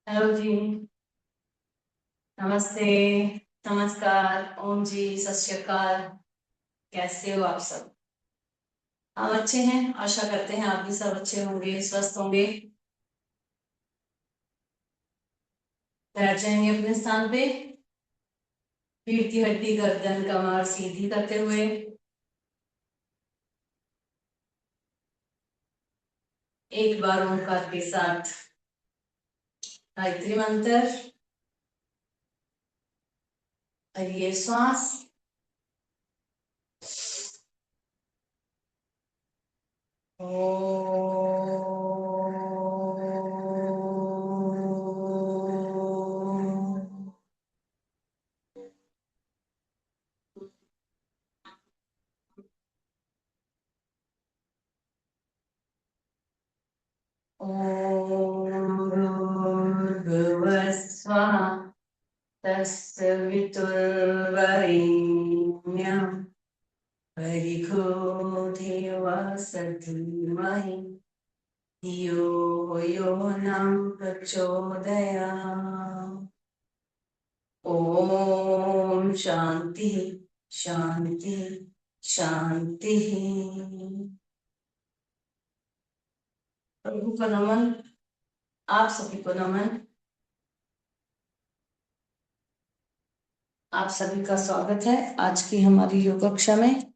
Hello जी। नमस्ते। नमस्कार। ओम जी, सत श्री अकाल। कैसे हो आप सब? हम अच्छे हैं, आशा करते हैं आप भी सब अच्छे होंगे, स्वस्थ होंगे। बैठ जाएंगे अपने स्थान पे। पीठ की हड्डी, गर्दन, कमर सीधी करते हुए। एक बार ओंकार के साथ गायत्री मंत्र। भरिए श्वास। ओम भूर्भुवः स्वः तस्य वितुर्वरेण्यं भर्गो देवस्य धीमहि धियो यो नः प्रचोदयात्। ओम शांति शांति शांति। प्रभु को नमन। आप सभी को नमन। आप सभी का स्वागत है आज की हमारी योग कक्षा में।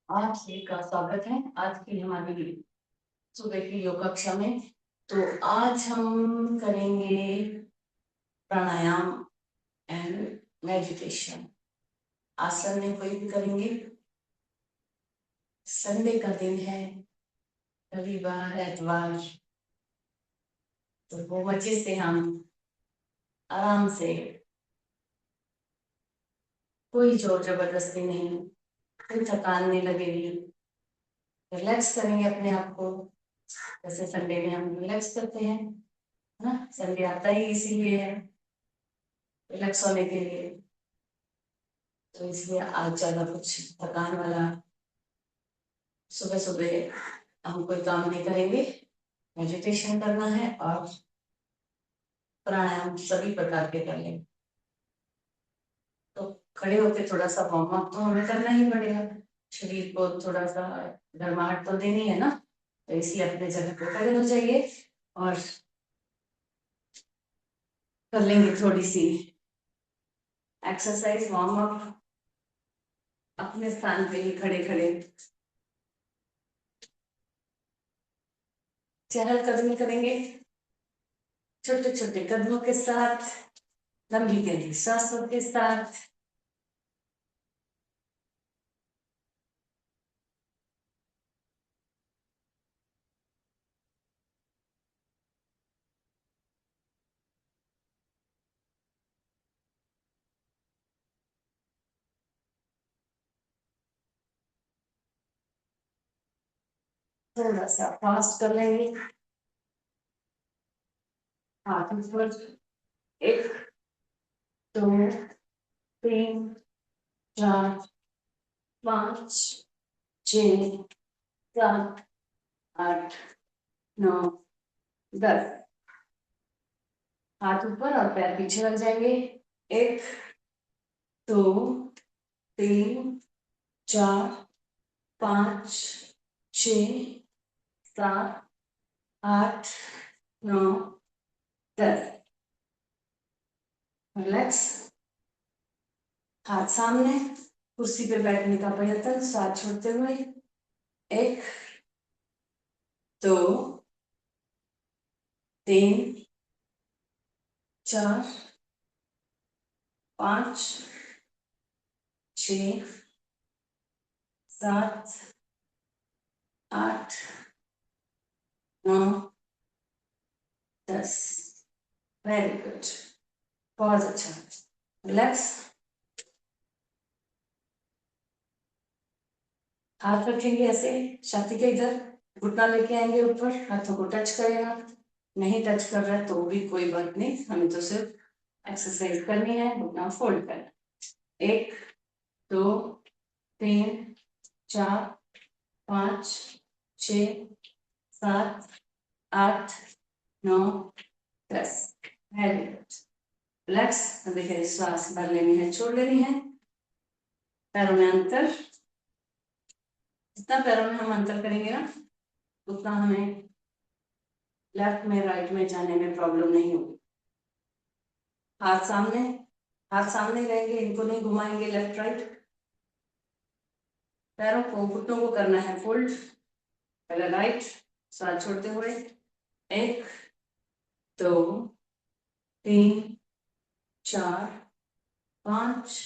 आप सभी का स्वागत है आज की हमारी सुबह की योग कक्षा में। तो आज हम करेंगे प्राणायाम एंड मेडिटेशन। आसन में कोई भी करेंगे। संडे का दिन है, रविवार एतवार, तो वो मजे से हम आराम से, कोई जोर जबरदस्ती नहीं, कोई थकान नहीं लगेगी, रिलैक्स करेंगे अपने आप को। जैसे संडे में हम रिलैक्स करते हैं, है ना। संडे आता ही इसीलिए है, रिलैक्स होने के लिए। तो इसलिए आज ज्यादा कुछ थकान वाला सुबह सुबह हम कोई काम नहीं करेंगे। मेडिटेशन करना है और प्राणायाम सभी प्रकार के कर लेंगे। तो खड़े होकर थोड़ा सा वार्म अप तो हमें करना ही पड़ेगा। शरीर को थोड़ा सा गर्माहट तो देनी है ना। तो इसलिए अपने जगह पे खड़े हो जाइए और कर लेंगे थोड़ी सी एक्सरसाइज, वार्म अप। अपने स्थान पे ही खड़े खड़े चहलकदमी करेंगे, छोटे छोटे कदमों के साथ, लंबी गहरी सांसों के साथ। थोड़ा सा फास्ट कर लेंगे। हाथ ऊपर। एक, दो, तीन, चार, पाँच, छ, सात, आठ, नौ, 10। हाथ ऊपर और पैर पीछे लग जाएंगे। एक, दो, तीन, चार, पाँच, छ, सात, आठ, नौ, 10। रिलैक्स। हाथ सामने, कुर्सी पे बैठने का प्रयत्न, साथ छोड़ते हुए। एक, दो, तीन, चार, पाँच, छ, सात, आठ, नौ, 10। Very good. बहुत अच्छा। रिलैक्स। हाथ रखेंगे ऐसे छाती के इधर, घुटना लेके आएंगे ऊपर, हाथों को टच करेगा। नहीं टच कर रहा है तो भी कोई बात नहीं, हमें तो सिर्फ एक्सरसाइज करनी है, घुटना फोल्ड करना। 1 2 3 4 5 6 7 8 9 10। Very good. रिलैक्स। देखिए श्वास भर लेनी है, छोड़ लेनी है। पैरों में अंतर, जितना पैरों में हम अंतर करेंगे ना उतना हमें लेफ्ट में राइट में जाने में प्रॉब्लम नहीं होगी। हाथ सामने, हाथ सामने रहेंगे, इनको नहीं घुमाएंगे लेफ्ट राइट। पैरों को, घुटनों को करना है फोल्ड। पहले राइट, सांस छोड़ते हुए 1 2 3 4 5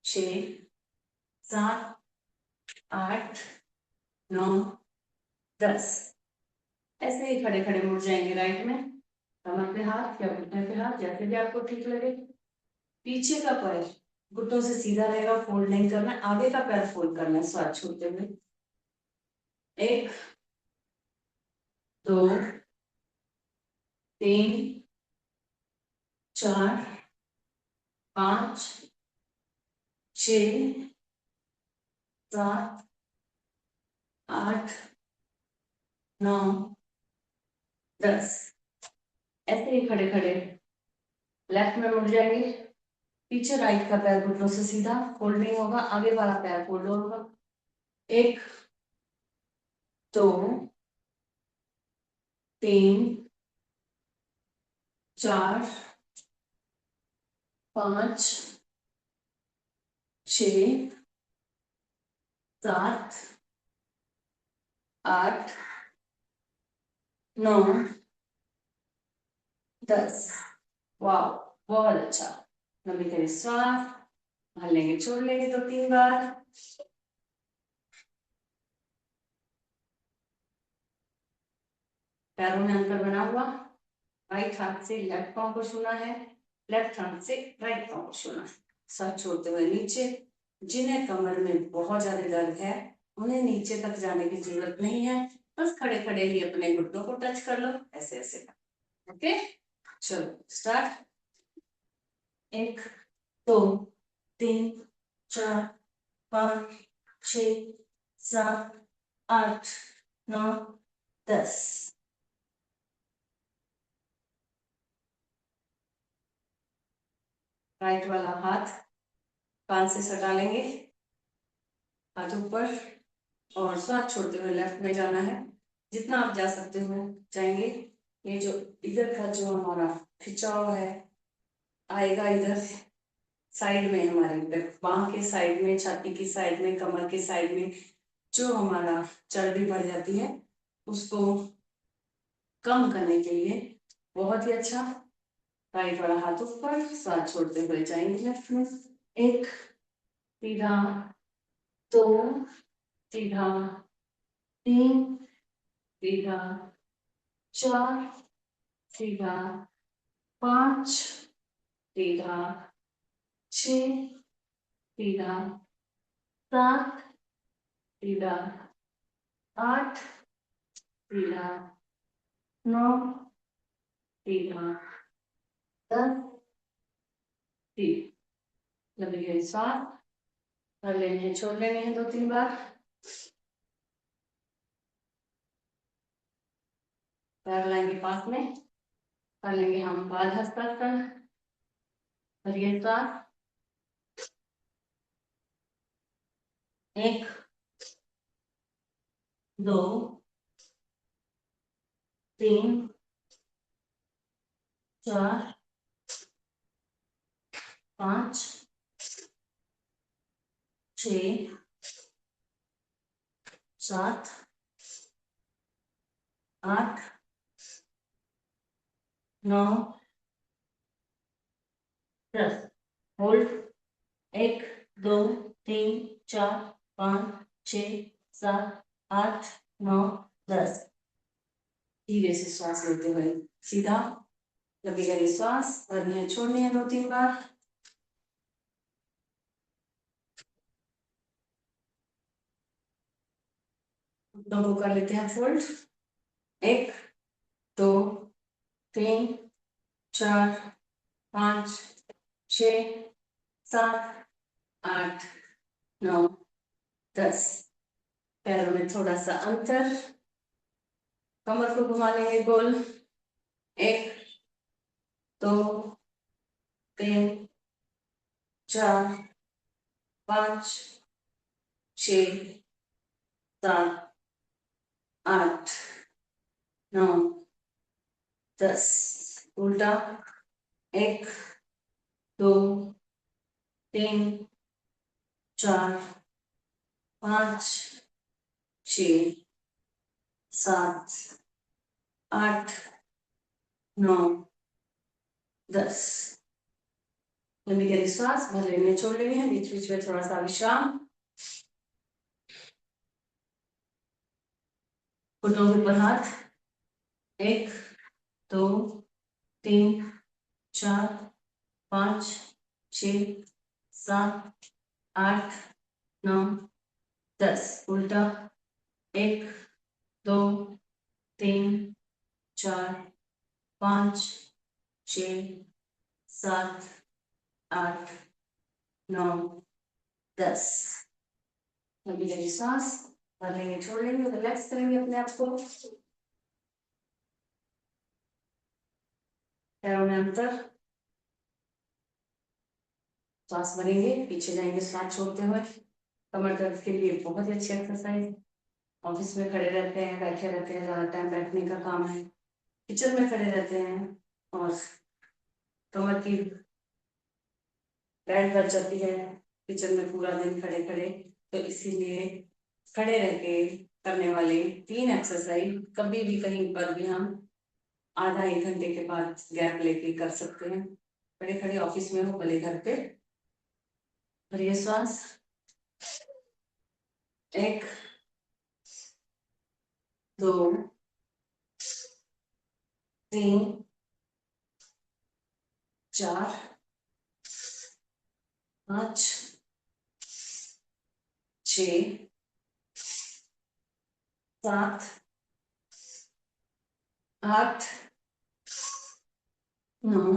6 7 8 9 10। ऐसे ही खड़े खड़े मुड़ जाएंगे राइट में, कमर पे हाथ या घुटने पे हाथ, जैसे भी आपको ठीक लगे। पीछे का पैर घुटनों से सीधा रहेगा, फोल्ड नहीं करना, आगे का पैर फोल्ड करना है सांस छोड़ते हुए। 1 2 3 4 5 6 7 8 9 10। ऐसे ही खड़े खड़े लेफ्ट में मुड़ जाएंगे। पीछे राइट का पैर घुटनों से सीधा, फोल्ड नहीं होगा, आगे वाला पैर फोल्ड होगा। 1 2 3 4 5 6 7 8 9 10। वाह, बहुत अच्छा। लंबी करें सांस, भर लेंगे, छोड़ लेंगे 2-3 बार। पैरों में अंतर बना हुआ, राइट हाथ से लेफ्ट पांव को छूना है, लेफ्ट हाथ से राइट पांव को छूना है। सांस छोड़ते हुए नीचे। जिन्हें कमर में बहुत ज्यादा दर्द है उन्हें नीचे तक जाने की जरूरत नहीं है, बस खड़े खड़े ही अपने घुटनों को टच कर लो, ऐसे ऐसे। ओके, चलो स्टार्ट। 1 2 3 4 5 6 7 8 9 10। राइट वाला हाथ कान से सटा लेंगे, हाथ ऊपर, और सांस छोड़ते हुए लेफ्ट में जाना है, जितना आप जा सकते हो जाएंगे। ये जो इधर का जो हमारा खिंचाव है आएगा इधर साइड में, हमारे बाह के साइड में, छाती की साइड में, कमर के साइड में जो हमारा चर्बी बढ़ जाती है उसको कम करने के लिए बहुत ही अच्छा। राइट वाला हाथ ऊपर, सांस छोड़ते हुए जाएंगे लेफ्ट में। 1 सीधा, 2 सीधा, 3 सीधा, 4 सीधा, 5 सीधा, 6 सीधा, 7 सीधा, 8 सीधा, 9 सीधा, 10 सीधा। लंबी गहरी सांस भर लेनी है, छोड़ लेनी है 2-3 बार। पैर लाएंगे पास में, कर लेंगे हम बाल हस्तासन। भरिए सांस। 1 2 3 4 5 6 7 8 9 10। होल्ड। 1 2 3 4 5 6 7 8 9 10। धीरे से श्वास लेते हुए सीधा, लंबी गहरी श्वास भरनी है, छोड़नी है 2-3 बार। दोनों कर लेते हैं फोल्ड। 1 2 3 4 5 6 7 8 9 10। पैरों में थोड़ा सा अंतर, कमर को घुमा लेंगे गोल। 1 2 3 4 5 6 7 8 9 10। उल्टा। 1 2 3 4 5 6 7 8 9 10। लंबी गहरी सांस भर लेने छोड़ लेनी है, बीच बीच में थोड़ा सा विश्राम। घुटनों के ऊपर हाथ। 1 2 3 4 5 6 7 8 9 10। उल्टा। 1 2 3 4 5 6 7 8 9 10। लंबी गहरी सांस भर लेंगे छोड़ लेंगे, रिलैक्स करेंगे अपने आप को। पैरों में अंतर, सांस भरेंगे, पीछे जाएंगे सांस छोड़ते हुए। कमर दर्द के लिए बहुत ही अच्छी एक्सरसाइज। ऑफिस में खड़े रहते हैं, बैठे रहते हैं, ज्यादा टाइम बैठने का काम है, किचन में खड़े रहते हैं और कमर की बैंड बच जाती है किचन में पूरा दिन खड़े खड़े। तो इसीलिए खड़े रह के करने वाले 3 एक्सरसाइज कभी भी कहीं पर भी हम आधा 1 घंटे के बाद गैप लेके कर सकते हैं। खड़े खड़े ऑफिस में हो भले घर पे। भरिए श्वास। 1 2 3 4 5 6 7 8 9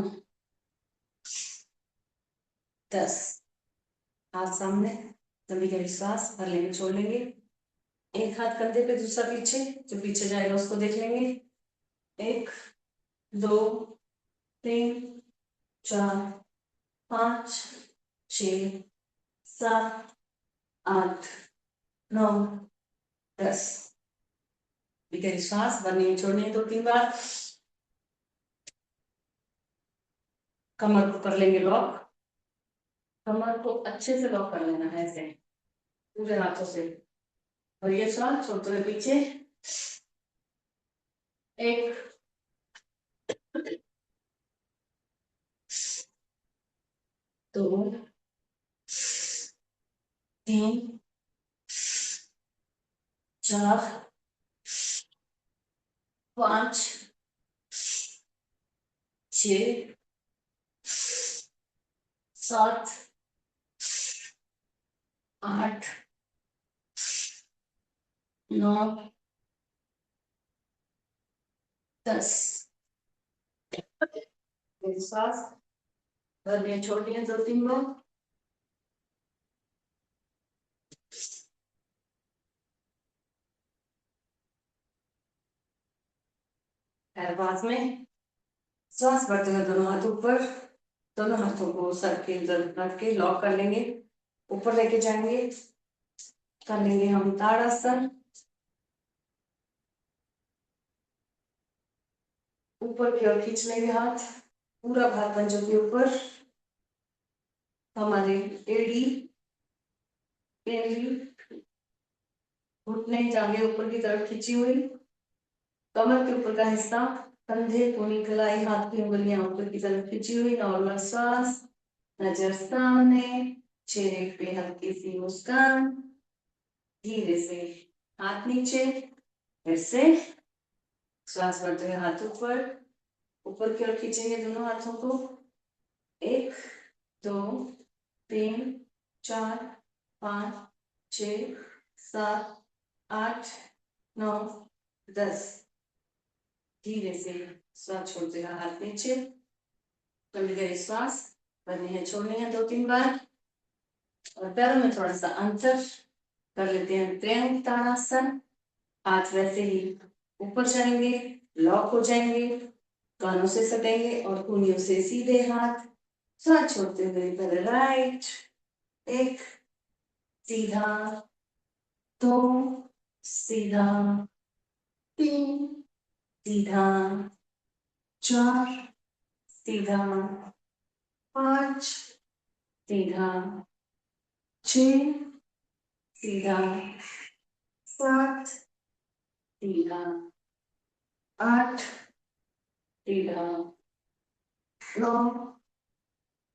10। हाथ सामने, लंबी गहरी सांस भर लेंगे छोड़ लेंगे। एक हाथ कंधे पे, दूसरा पीछे, जो पीछे जाएगा उसको देख लेंगे। 1 2 3 4 5 6 7 8 9 10। गहरी सांस भरनी छोड़नी 2-3 बार। कमर को कर लेंगे लॉक। कमर को अच्छे से लॉक कर लेना है ऐसे पूरे हाथों से। और ये सांस छोड़ते हुए पीछे। 1 2 3 4 5 6 7 8 9 10। सांस भरनी छोड़नी है 2-3 बार। पास में सांस भरते हुए दोनों हाथ ऊपर, दोनों हाथों को सर के इधर रख के लॉक कर लेंगे, ऊपर लेके जाएंगे। कर लेंगे हम ताड़ासन। ऊपर की ओर खींच लेंगे हाथ, पूरा भार पंजों के ऊपर। हमारे एड़ी एड़ी घुटने जांघें ऊपर की तरफ खींची हुई। कमर के ऊपर का हिस्सा, कंधे पूरी कलाई, हाथ की उंगलियां ऊपर की तरफ खींची हुई। नॉर्मल श्वास, नजर सामने, चेहरे पे हल्की सी मुस्कान। धीरे से हाथ नीचे, फिर से श्वास भरते हुए हाथ ऊपर, ऊपर की ओर खींचेंगे दोनों हाथों को। 1 2 3 4 5 6 7 8 9 10। धीरे से श्वास छोड़ते हुए हाथ नीचे, लंबी गहरी श्वास भरनी है, छोड़नी है 2-3 बार। और पैरों में थोड़ा सा अंतर कर लेते हैं, त्रियांग ताड़ासन। हाथ वैसे ही ऊपर जाएंगे, लॉक हो जाएंगे, कानों से सटेंगे और कूनियों से सीधे हाथ। श्वास छोड़ते हुए पहले राइट, 1 सीधा, 2 सीधा, 3 सीधा, 4 सीधा, 5 सीधा, 6 सीधा, 7 सीधा, 8 सीधा, 9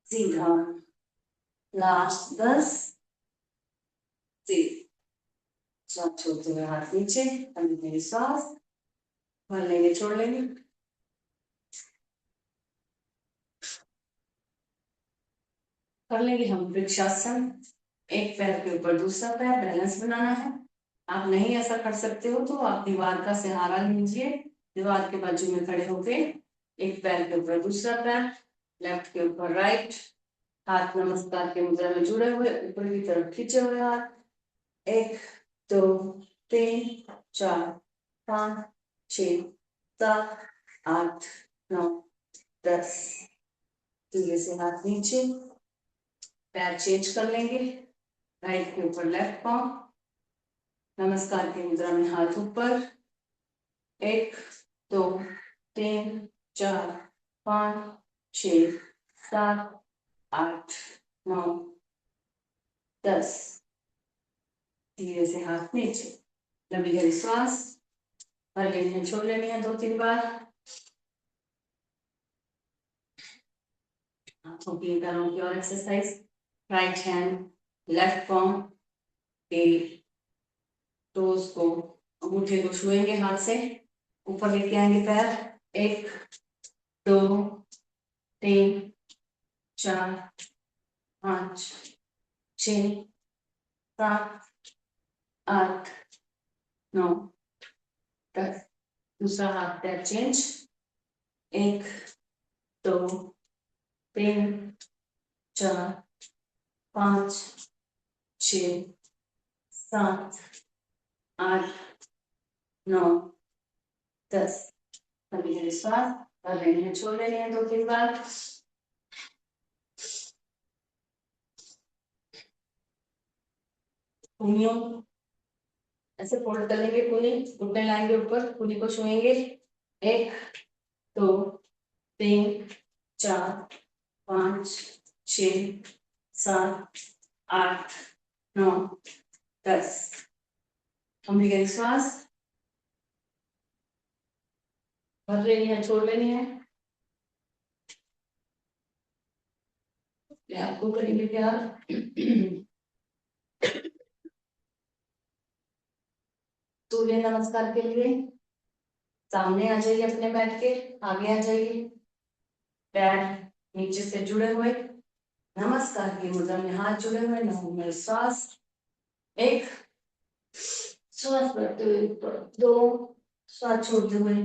सीधा, लास्ट 10 सीधा। श्वास छोड़ते हुए हाथ नीचे, लंबी श्वास भर लेंगे, छोड़ लेंगे। कर लेंगे हम वृक्षासन। एक पैर के ऊपर दूसरा पैर, बैलेंस बनाना है। आप नहीं ऐसा कर सकते हो तो आप दीवार का सहारा लीजिए, दीवार के बाजू में खड़े होके एक पैर के ऊपर दूसरा पैर, लेफ्ट के ऊपर राइट, हाथ नमस्कार के मुद्रा में जुड़े हुए, ऊपर की तरफ खींचे हुए हाथ। 1 2 3 4 5 6 7 8 9 10। धीरे से हाथ नीचे, पैर चेंज कर लेंगे, राइट के ऊपर लेफ्ट पांव, नमस्कार की मुद्रा में हाथ ऊपर। 1 2 3 4 5 6 7 8 9 10। धीरे से हाथ नीचे, लंबी गहरी श्वास भर लेनी है, छोड़ लेनी है 2-3 बार। हाथों की पैरों की और एक्सरसाइज। राइट हैंड लेफ्ट पाँव के टोज को, अंगूठे को छुएंगे हाथ से, ऊपर लेके आएंगे पैर। 1 2 3 4 5 6 7 8 9 10। दूसरा हाथ पैर चेंज। 1 2 3 4 5 6 7 8 9 10। लंबी गहरी श्वास भर लेनी है, छोड़ लेनी है 2-3 बार। कूनियों ऐसे फोल्ड कर लेंगे, कूनी घुटने लाएंगे ऊपर, कूनी को छुएंगे। 1 2 3 4 5 6 7 8 9 10। लंबी गहरी श्वास भर लेनी है, छोड़ लेनी है। आपको करेंगे प्यार। सूर्य नमस्कार के लिए सामने आ जाइए, अपने बैठ के आगे आ जाइए, पैर नीचे से जुड़े हुए, नमस्कार की मुद्रा में हाथ जुड़े हुए, नमो में श्वास। 1 श्वास भरते हुए ऊपर, 2 श्वास छोड़ते हुए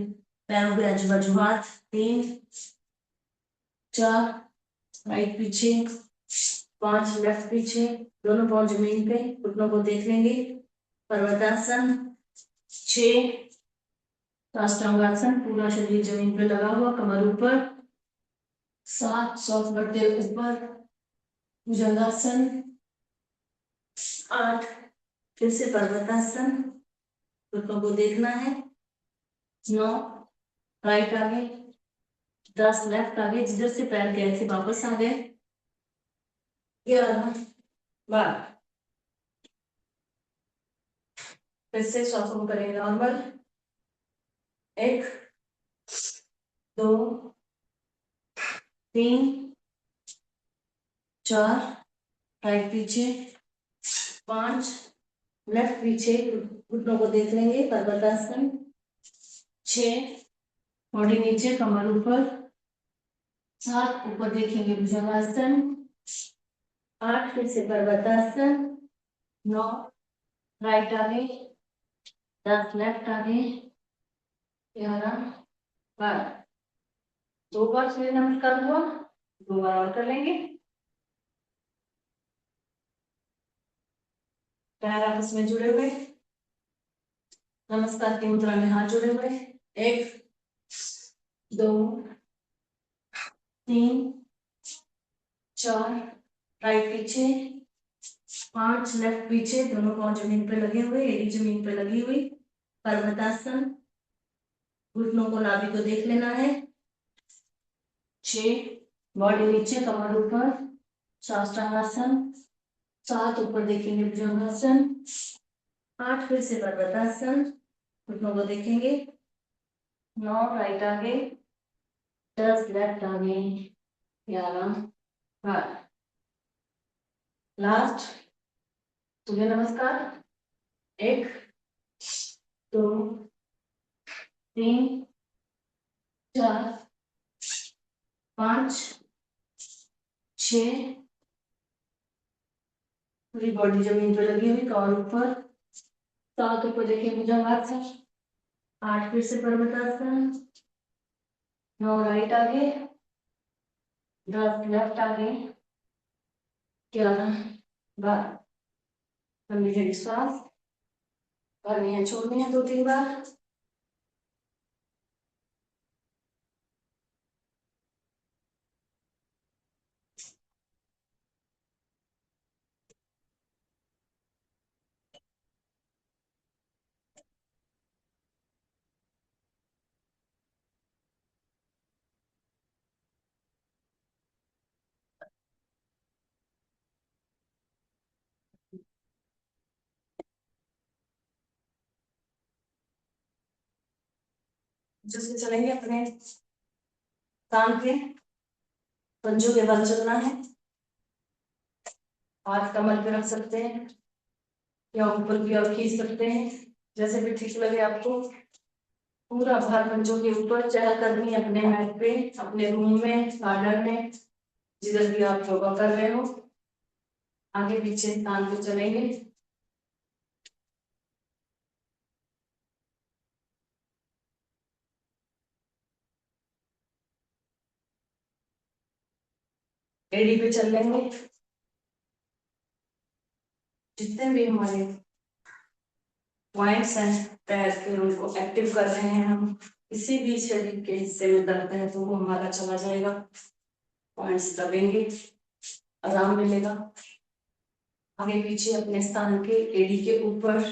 पैरों के आजू बाजू हाथ, 3 4 राइट पीछे, 5 लेफ्ट पीछे, दोनों पांव जमीन पे, घुटनों को देख लेंगे। पर्वतासन। 6 साष्टांगासन, पूरा शरीर जमीन पे लगा हुआ, कमर ऊपर। 7 श्वास भरते हुए ऊपर, भुजंगासन। 8 फिर से पर्वतासन, घुटनों को देखना है। 9 राइट आगे, 10 लेफ्ट आगे, जिधर से पैर गए थे वापस आ गए। 11 12। फिर से श्वासों को करेंगे नॉर्मल। 1 2 3 4 राइट पीछे, 5 लेफ्ट पीछे, घुटनों को देख लेंगे, पर्वतासन। 6 बॉडी नीचे, कमर ऊपर। 7 ऊपर देखेंगे, भुजंगासन। 8 फिर से पर्वतासन। 9 राइट आगे, 10 लेफ्ट आगे, 11 12। 2 बार सूर्य नमस्कार हुआ, 2 बार और कर लेंगे। पैर आपस में जुड़े हुए, नमस्कार की मुद्रा में हाथ जुड़े हुए। 1 2 3 4, राइट पीछे, 5 लेफ्ट पीछे, दोनों पांव जमीन पे लगे हुए, एड़ी जमीन पे लगी हुई। पर्वतासन, घुटनों को नाभि को देख लेना है। 6 बॉडी नीचे, कमर ऊपर, साष्टांगासन। 7 ऊपर देखेंगे, भुजंगासन। 8 फिर से पर्वतासन, घुटनों को देखेंगे। 9 राइट आगे, 10 लेफ्ट आगे, 11 12। लास्ट सूर्य नमस्कार। 1 2 3 4 5 6, पूरी बॉडी जमीन पर लगी हुई, कमर ऊपर। 7 ऊपर देखिए भुजंगासन। 8 फिर से पर्वतासन। 9 राइट आगे, 10 लेफ्ट आगे, 11 12। लंबी गहरी श्वास भरनी है, छोड़नी है 2-3 बार। जिससे चलेंगे अपने कान के पंजों के बल चलना है। हाथ कमर पे रख सकते हैं या ऊपर की ओर खींच सकते हैं, जैसे भी ठीक लगे आपको। पूरा भार पंजों के ऊपर, चहल करनी है अपने मैट पे, अपने रूम में, गार्डन में, जिधर भी आप योगा कर रहे हो। आगे पीछे कान पे चलेंगे। एड़ी पे चल लेंगे। जितने भी हमारे पॉइंट्स हैं पैर के, उनको एक्टिव कर रहे हैं हम। किसी भी शरीर के हिस्से में दर्द है तो वो हमारा चला जाएगा। पॉइंट्स दबेंगे, आराम मिलेगा। आगे पीछे अपने स्थान के, एड़ी के ऊपर,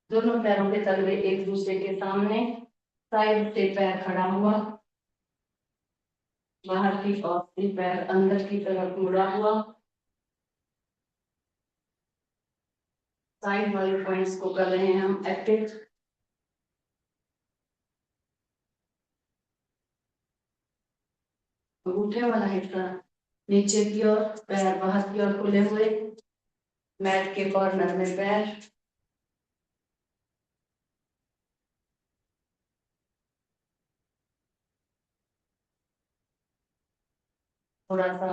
दोनों पैरों के तलवे एक दूसरे के सामने, साइड से पैर खड़ा हुआ, बाहर की ओर से पैर अंदर की तरफ मुड़ा हुआ। साइड वाले पॉइंट्स को कर रहे हैं हम एक्टिव। अंगूठे वाला हिस्सा नीचे की ओर, पैर बाहर की ओर खुले हुए, मैट के कॉर्नर में पैर। थोड़ा सा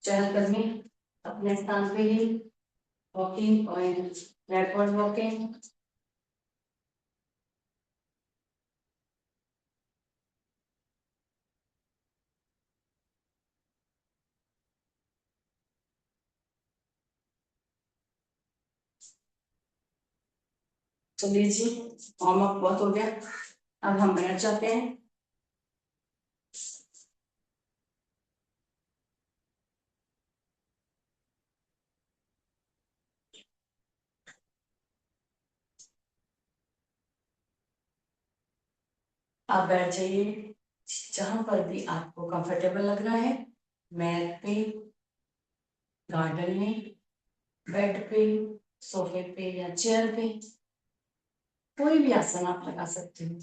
चहलकदमी अपने स्थान पे ही, वॉकिंग और बैकवर्ड वॉकिंग। चलिए जी, वार्म अप बहुत हो गया, अब हम बैठ जाते हैं। आप बैठ जाइए जहां पर भी आपको कंफर्टेबल लग रहा है, मैट पे, गार्डन में, बेड पे, सोफे पे या चेयर पे, कोई भी आसन आप लगा सकते हो।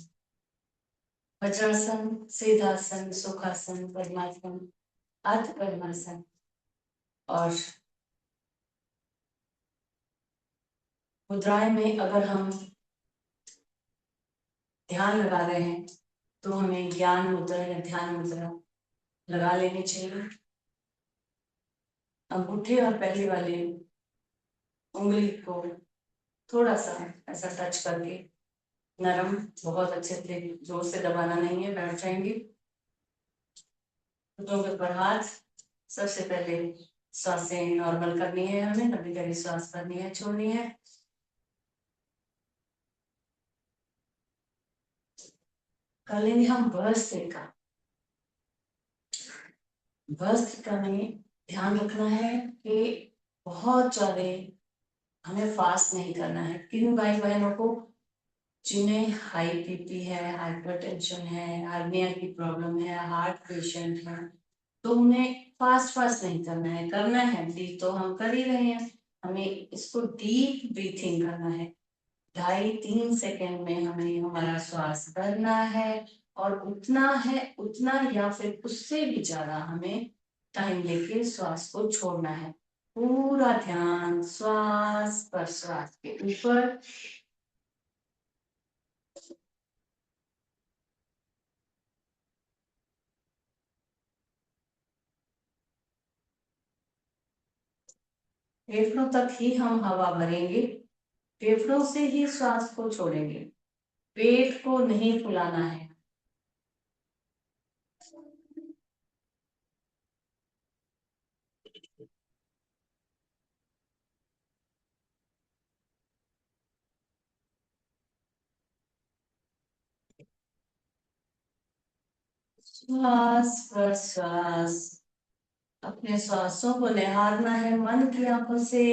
वज्रासन, सिद्धासन, सुखासन, पद्मासन, अर्ध पद्मासन। और मुद्राएं में अगर हम ध्यान लगा रहे हैं तो हमें ज्ञान मुद्रा या ध्यान मुद्रा लगा लेनी चाहिए। अंगूठे और पहले वाले उंगली को थोड़ा सा ऐसा टच करके, नरम, बहुत अच्छे से जोर से दबाना नहीं है, बैठ जाएंगी। घुटनों के ऊपर हाथ। सबसे पहले सांसें नॉर्मल करनी है, हमें लंबी गहरी सांस करनी है, छोड़नी है। कर लेंगे हम भस्त्रिका। भस्त्रिका में ध्यान रखना है कि बहुत ज्यादा हमें फास्ट नहीं करना है। किन भाई बहनों को जिन्हें हाई बीपी है, हाइपरटेंशन है, हार्निया की प्रॉब्लम है, हार्ट पेशेंट है, तो उन्हें फास्ट फास्ट नहीं करना है। करना है ब्रीथ तो हम कर ही रहे हैं, हमें इसको डीप ब्रीथिंग करना है। 2.5-3 सेकेंड में हमें हमारा श्वास भरना है, और उतना है उतना या फिर उससे भी ज्यादा हमें टाइम लेके श्वास को छोड़ना है। पूरा ध्यान श्वास पर, श्वास के ऊपर। फेफड़ों तक ही हम हवा भरेंगे, फेफड़ों से ही श्वास को छोड़ेंगे, पेट को नहीं फुलाना है। श्वास पर श्वास, अपने श्वासों को निहारना है मन की आंखों से।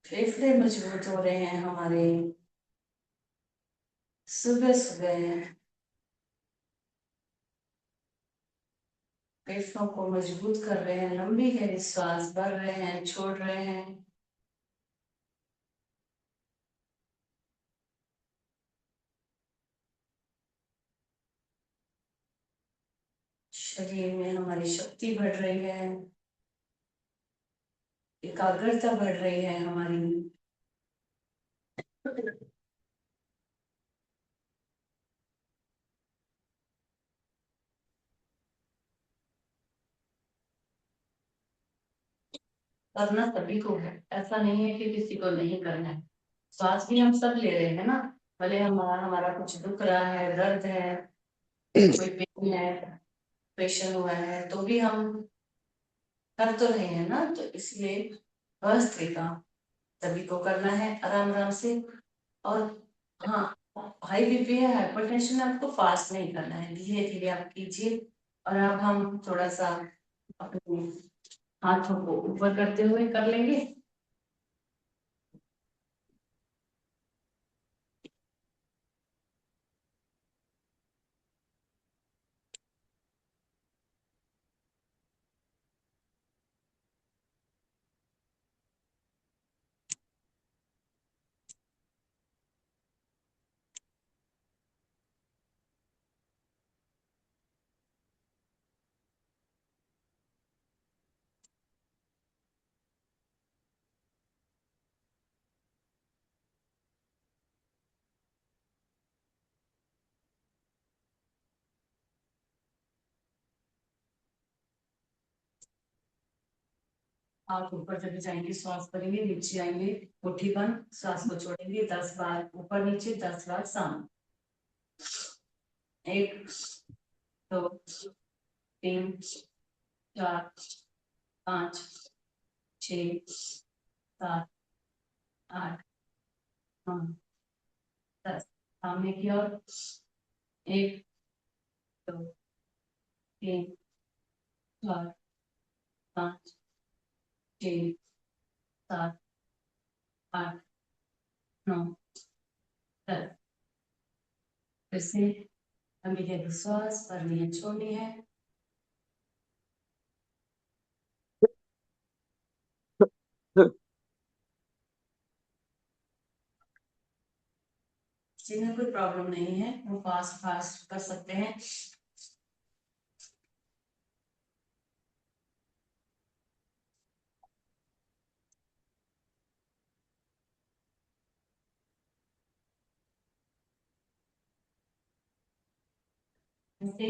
फेफड़े मजबूत हो रहे हैं हमारे सुबह सुबह। फेफड़ों को मजबूत कर रहे हैं, लंबी गहरी श्वास भर रहे हैं, छोड़ रहे हैं। शरीर में हमारी शक्ति बढ़ रही है, एकाग्रता बढ़ रही है हमारी। करना सभी को है, ऐसा नहीं है कि किसी को नहीं करना है। श्वास भी हम सब ले रहे हैं ना, भले हमारा हमारा कुछ दुख रहा है, दर्द है, कोई पेन है, प्रेशर हुआ है, तो भी हम कर तो रहे हैं ना। तो इसलिए भस्त्रिका सभी को करना है आराम आराम से। और हाँ, हाई बीपी है, हाइपरटेंशन है, आपको फास्ट नहीं करना है, धीरे धीरे आप कीजिए। और अब हम थोड़ा सा अपने हाथों को ऊपर करते हुए कर लेंगे। आप ऊपर चले जाएंगे, श्वास करेंगे, नीचे आएंगे, मुट्ठी बंद, श्वास को छोड़ेंगे 10 बार ऊपर नीचे, 10 बार सामने। 1, 2, 3, 4, 5, 6, 7, 8, 9, 10। सामने की ओर। 1, 2, 3, 4, 5, 6, 7, 8, 9, 10। फिर से हमें ये श्वास भरनी है, छोड़नी है। जिन्हें कोई प्रॉब्लम नहीं है वो फास्ट फास्ट कर सकते हैं। जैसे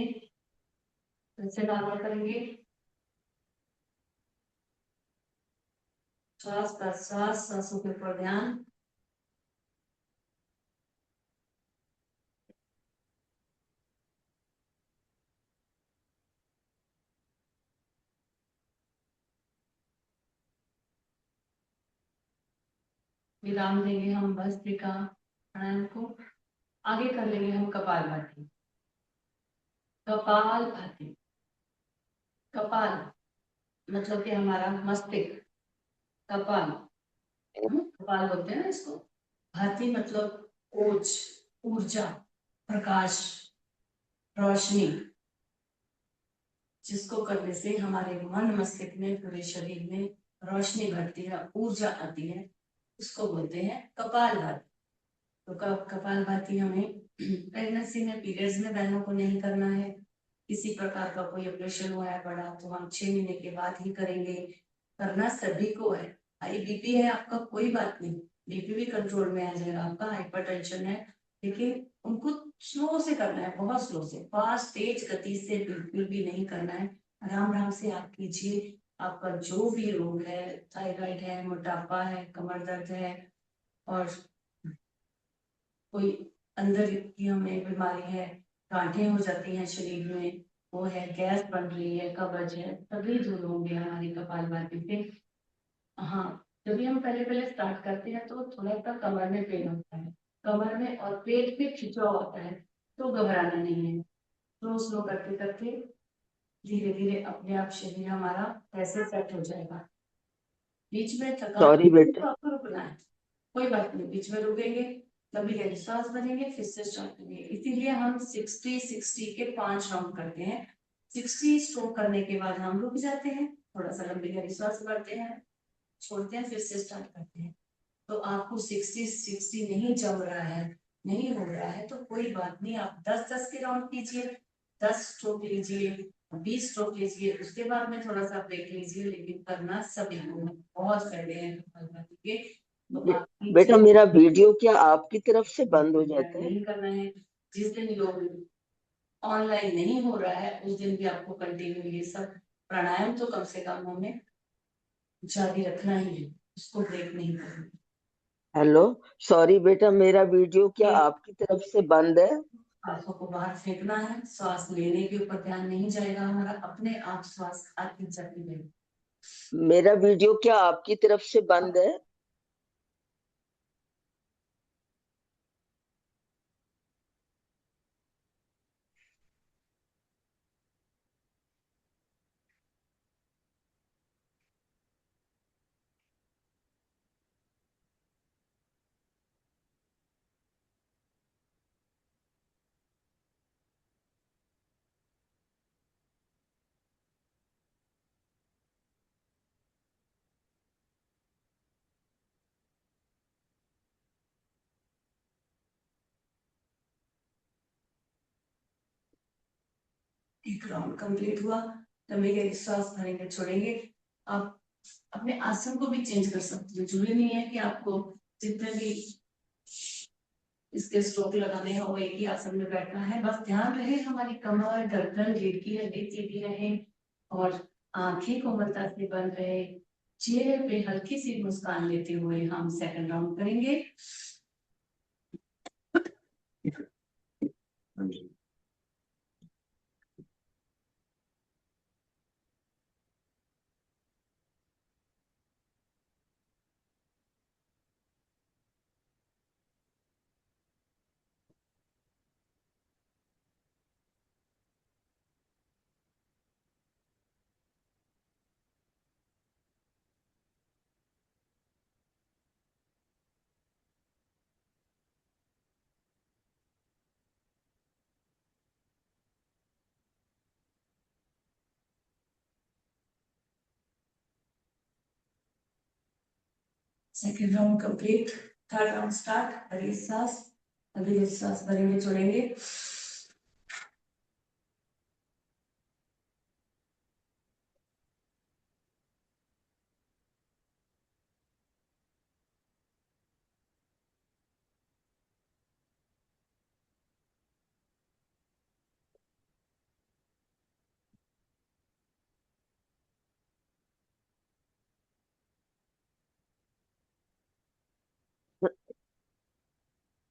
कैसे नॉर्मल करेंगे? श्वास प्रश्वास, सांसों के ऊपर ध्यान। विराम देंगे हम भस्त्रिका प्राणायाम को। आगे कर लेंगे हम कपालभाति। कपालभाति, कपाल मतलब कि हमारा मस्तिष्क, कपाल, कपाल बोलते हैं ना इसको। भाति मतलब ओज, ऊर्जा, प्रकाश, रोशनी, जिसको करने से हमारे मन मस्तिष्क में, पूरे शरीर में रोशनी भरती है, ऊर्जा आती है, उसको बोलते हैं कपालभाति। तो कपालभाति हमें प्रेगनेंसी में, पीरियड्स में बहनों को नहीं करना है। किसी प्रकार का कोई ऑपरेशन हुआ है बड़ा तो हम 6 महीने के बाद ही करेंगे। करना सभी को है। हाई बीपी है आपका, कोई बात नहीं, बीपी भी कंट्रोल में आ जाएगा आपका। हाइपरटेंशन है, लेकिन उनको स्लो से करना है, बहुत स्लो से। फास्ट तेज गति से बिल्कुल भी नहीं करना है। आराम आराम से आप कीजिए। आपका जो भी रोग है, थायराइड है, मोटापा है, कमर दर्द है, और कोई अंदर की हमें बीमारी है, गांठें हो जाती हैं शरीर में, वो है, गैस बन रही है, कब्ज है, सभी दूर होंगे हमारी कपालभाति से। हाँ, जब भी हम पहले पहले स्टार्ट करते हैं तो थोड़ा सा कमर में पेन होता है, कमर में और पेट पे खिंचाव होता है, तो घबराना नहीं है। स्लो स्लो करते करते धीरे धीरे अपने आप शरीर हमारा कैसे सेट हो जाएगा। बीच में थकान सॉरी बेटा। तो आपको रुकना है, कोई बात नहीं, बीच में रुकेंगे तभी गहरी सांस भरेंगे, फिर से स्टार्ट करेंगे। इसीलिए हम 60-60 के 5 राउंड करते हैं। 60 स्ट्रोक करने के बाद हम रुक जाते हैं, थोड़ा सा लंबी गहरी सांस भरते हैं, छोड़ते हैं, फिर से स्टार्ट करते हैं। तो आपको 60-60 नहीं जम रहा है, नहीं हो रहा है, तो कोई बात नहीं, आप 10-10 के राउंड कीजिए, 10 स्ट्रोक लीजिए, 20 स्ट्रोक लीजिए, उसके बाद में थोड़ा सा ब्रेक लीजिए, लेकिन करना सभी को। बहुत फायदे हैं कपालभाति के, तो बे, आप बेटा कीजिए। मेरा वीडियो क्या आपकी तरफ से बंद हो जाता है? नहीं करना है। जिस दिन योग ऑनलाइन नहीं हो रहा है उस दिन भी आपको कंटिन्यू ये सब प्राणायाम तो कम से कम हमें जारी रखना ही है, उसको ब्रेक नहीं करना। हेलो। सॉरी बेटा, मेरा वीडियो क्या एक, आपकी तरफ से बंद है? आंखों को बाहर फेंकना है, श्वास लेने के ऊपर ध्यान नहीं जाएगा हमारा, अपने आप श्वास आती जाती रहेगी। मेरा वीडियो क्या आपकी तरफ से बंद है? एक राउंड कंप्लीट हुआ, लंबी गहरी सांस भरेंगे, छोड़ेंगे। आप अपने आसन को भी चेंज कर सकते हो, जरूरी नहीं है कि आपको जितने भी इसके स्ट्रोक लगाने हो एक ही आसन में बैठना है। बस ध्यान रहे हमारी कमर, गर्दन, रीढ़ की हड्डी सीधी रहे, और आंखें कोमलता से बंद रहे। चेहरे पे हल्की सी मुस्कान लेते हुए हम सेकंड राउंड करेंगे। Second round complete, third round start. हरी सांस, अभी सांस भरेंगे, छोड़ेंगे।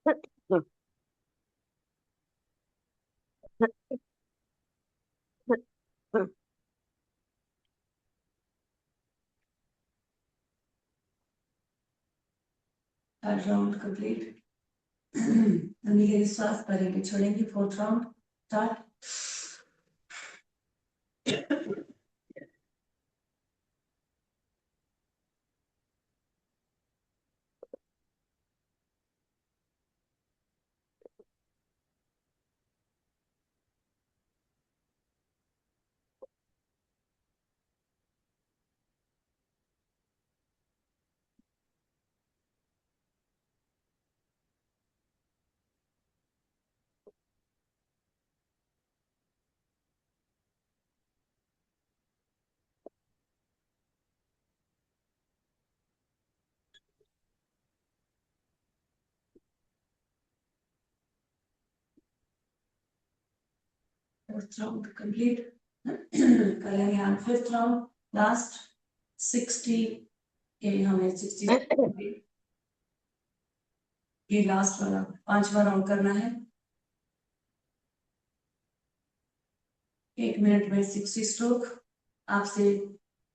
Third round complete. नमी गहरी सांस भरेंगे, छोड़ेंगे। Fourth round start. Fourth round complete. करेंगे हम फिफ्थ राउंड लास्ट। 60 के हमें 60 ये लास्ट वाला 5वां राउंड करना है। 1 मिनट में 60 स्ट्रोक। आपसे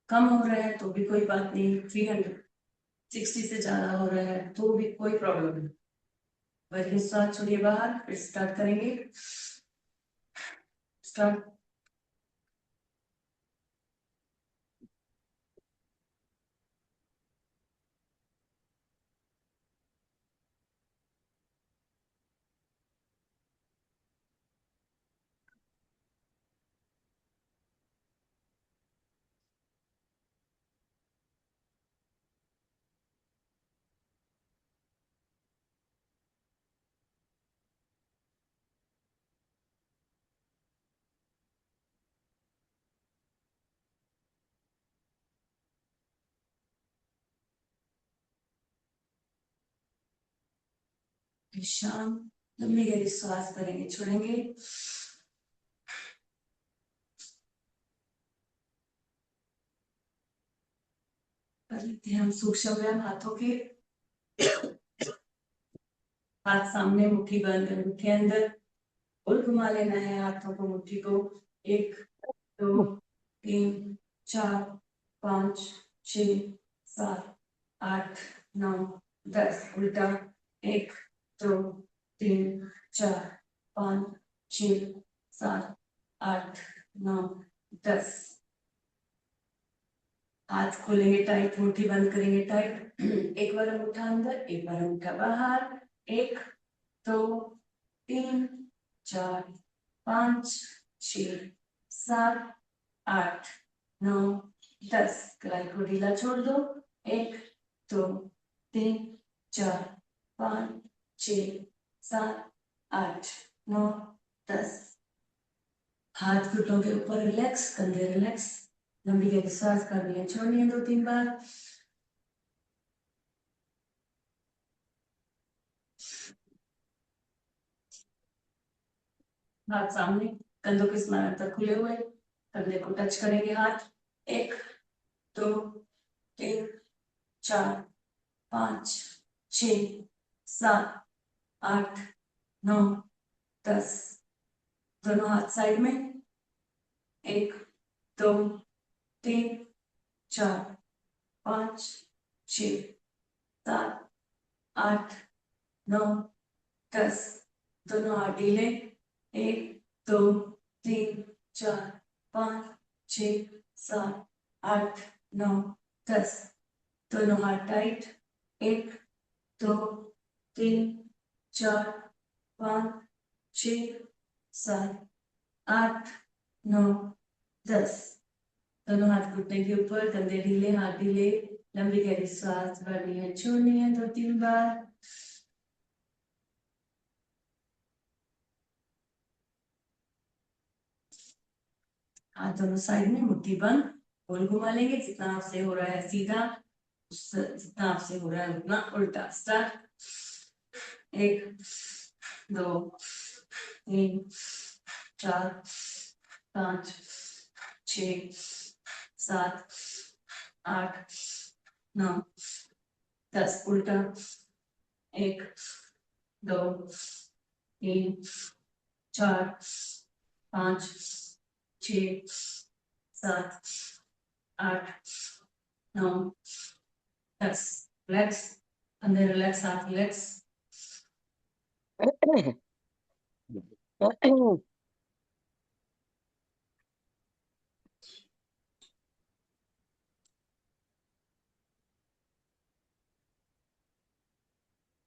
कम हो रहा है तो भी कोई बात नहीं, 360 से ज्यादा हो रहा है तो भी कोई प्रॉब्लम नहीं। वही सांस छोड़िए बाहर, फिर स्टार्ट करेंगे। स्टार्ट। शांत लंबी गहरी सांस करेंगे, छोड़ेंगे। कर लेते हैं हम सूक्ष्म व्यायाम हाथों के। हाथ सामने, मुट्ठी बंद, मुट्ठी अंदर। और घुमा लेना है हाथों को, मुट्ठी को। 1 2 3 4 5 6 7 8 9 10। उल्टा। 1 2 3 4 5 6 7 8 9 10। हाथ खोलेंगे टाइट, मुट्ठी बंद करेंगे टाइट। एक बार अंगूठा अंदर, एक बार अंगूठा बाहर। 1 2 3 4 5 6 7 8 9 10। कलाई को ढीला छोड़ दो। 1 2 3 4 5 6 7 8 9 10। हाथ घुटनों के ऊपर रिलैक्स, कंधे रिलैक्स। लंबी गहरी सांस करनी है, छोड़नी है 2-3 बार। हाथ सामने, कंधों के समानांतर खुले हुए, कंधे को टच करेंगे हाथ। 1 2 3 4 5 6 7 8 9 10। दोनों हाथ साइड में। 1 2 3 4 5 6 7 8 9 10। दोनों हाथ ढीले। 1 2 3 4 5 6 7 8 9 10। दोनों हाथ टाइट। 1 2 3 4 5 6 7 8 9 10। दोनों हाथ घुटने के ऊपर, कंधे ढीले, हाथ ढीले। लंबी गहरी सांस भरनी है, छोड़नी है 2-3 बार। हाथ दोनों साइड में, मुट्ठी बंद। गोल घुमा लेंगे, जितना आपसे हो रहा है सीधा, जितना आपसे हो रहा है उतना उल्टा। स्टार्ट। 1 2 3 4 5 6 7 8 9 10। उल्टा। 1 2 3 4 5 6 7 8 9 10 रिलैक्स अंदर रिलैक्स हाथ रिलैक्स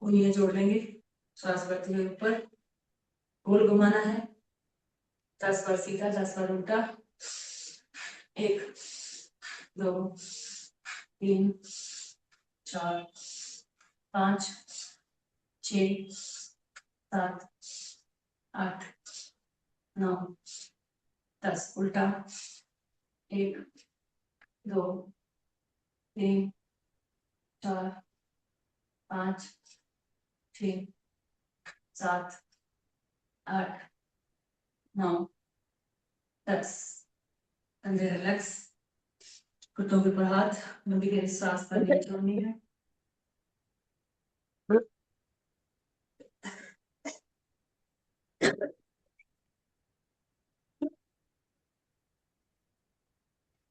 उंगलियां जोड़ लेंगे श्वास भरते हुए ऊपर गोल घुमाना है 10 बार सीधा 10 बार उल्टा 1 2 3 4 5 6 7 8 9 10 उल्टा 1 2 3 4 5 6 7 8 9 10 कंधे रिलैक्स घुटनों के ऊपर हाथ लंबी गहरी सांस पर नहीं छोड़नी है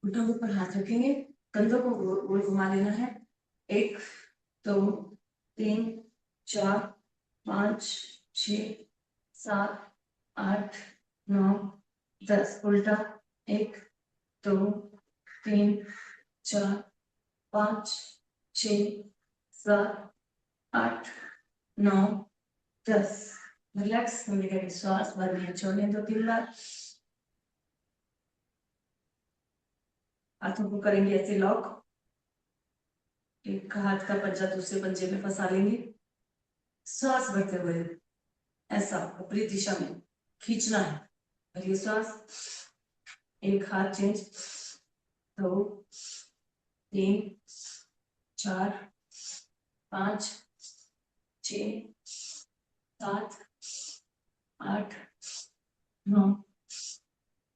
घुटनों के ऊपर हाथ रखेंगे कंधों को गोल घुमा लेना है 1 2 3 4 5 6 7 8 9 10 उल्टा 1 2 3 4 5 6 7 8 9 10 रिलैक्स मिलेगा श्वास भरने है छोड़ने 2-3 बार हाथों को करेंगे ऐसे लॉक एक हाथ का पंजा दूसरे पंजे में फंसा लेंगे श्वास भरते हुए ऐसा ऊपरी दिशा में खींचना है भरिए श्वास एक हाथ चेंज 2 3 4 5 6 7 8 9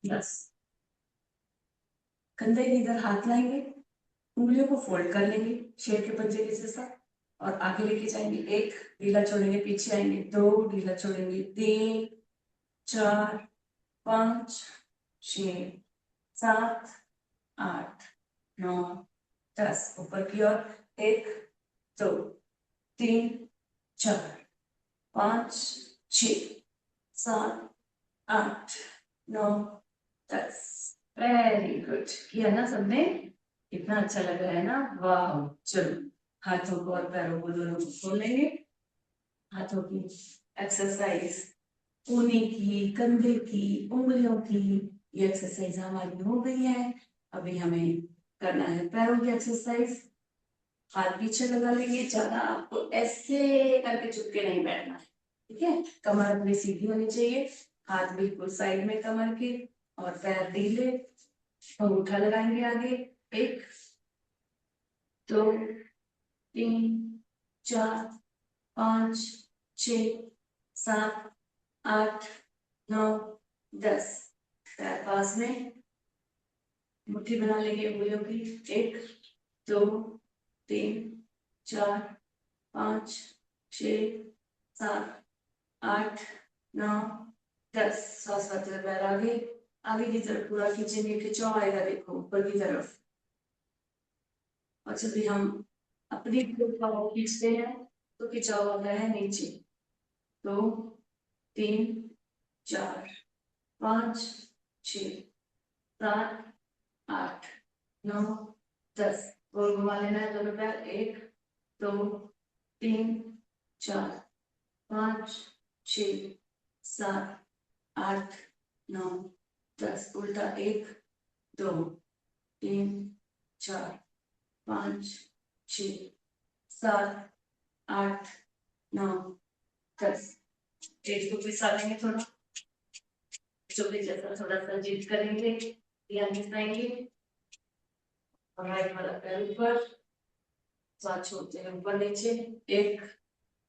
10 कंधे के इधर हाथ लाएंगे उंगलियों को फोल्ड कर लेंगे शेर के पंजे के जैसा और आगे लेके जाएंगे 1 ढीला छोड़ेंगे पीछे आएंगे 2 ढीला छोड़ेंगे 3 4 5 6 7 8 9 10 ऊपर की ओर 1 2 3 4 5 6 7 8 9 10 वेरी गुड किया ना सबने कितना अच्छा लग रहा है ना वाह चलो हाथों को और पैरों को दोनों को खोल लेंगे हाथों की एक्सरसाइज ऊनी की कंधे की उंगलियों की ये एक्सरसाइज हमारी हो गई है अभी हमें करना है पैरों की एक्सरसाइज हाथ पीछे लगा लेंगे ज्यादा आपको ऐसे करके चुप के नहीं बैठना है ठीक है कमर अपनी सीधी होनी चाहिए हाथ बिल्कुल साइड में कमर के और पैर ढीले अंगूठा लगाएंगे आगे 1 2 3 4 5 6 7 8 9 10 पैर पास में मुट्ठी बना लेंगे उंगलियों की 1 2 3 4 5 6 7 8 9 10 श्वास भरते हुए पैर आगे आगे की तरफ पूरा खींचेंगे खिंचाव आएगा देखो ऊपर की तरफ और जब भी हम अपनी तरफ खींचते हैं तो खिंचाव आता है नीचे 2 3 4 5 6 7 8 9 10 गोल घुमा लेना है दोनों पैर 1 2 3 4 5 6 7 8 9 10 उल्टा 1 2 3 4 5 6 7 8 9 10 पेट को पिसा लेंगे थोड़ा जो भी जैसा थोड़ा सा जीत करेंगे या घिसाएंगे और राइट वाला पैर ऊपर साथ छोड़ते हैं ऊपर नीचे 1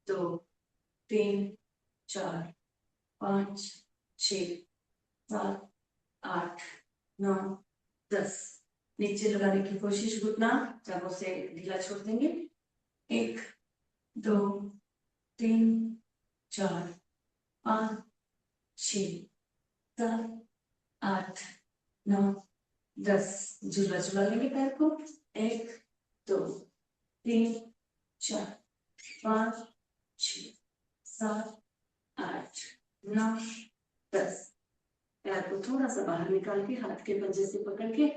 2 3 4 5 6 7 8 9 10 नीचे लगाने की कोशिश घुटना चाकू से ढीला छोड़ देंगे 1 2 3 4 5 6 7 8 9 10। झूला झूला लेंगे पैर को। 1 2 3 4 5 6 7 8 9 10। पैर को थोड़ा सा बाहर निकाल के हाथ के पंजे से पकड़ के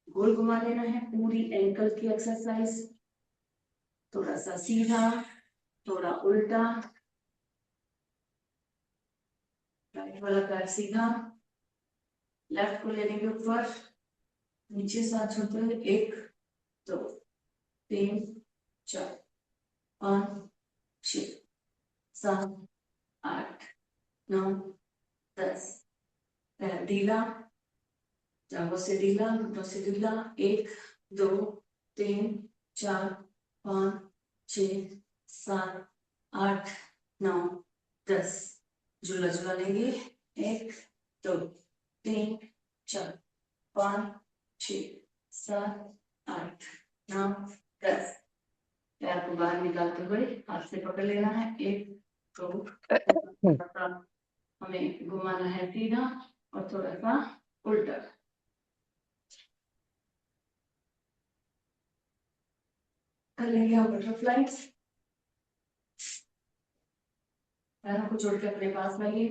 गोल घुमा लेना है। पूरी एंकल की एक्सरसाइज। थोड़ा सा सीधा, थोड़ा उल्टा। राइट वाला पैर सीधा, लेफ्ट को ले लेंगे ऊपर, नीचे साथ छोड़ते हुए। 1 2 3 4 5 6 7 8 9 10। पैर ढीला, जांघों से ढीला, घुटनों से ढीला। 1 2 3 4 5 6 7 8 9 10। झूला झूला लेंगे। 1 2 3 4 5 6 7 8 9 10। पैर को बाहर निकालते हुए हाथ से पकड़ लेना है। 1 2 हमें घुमाना है सीधा और थोड़ा सा उल्टा। कर लेंगे हम बटरफ्लाइज। पैरों को जोड़ के अपने पास लाइए।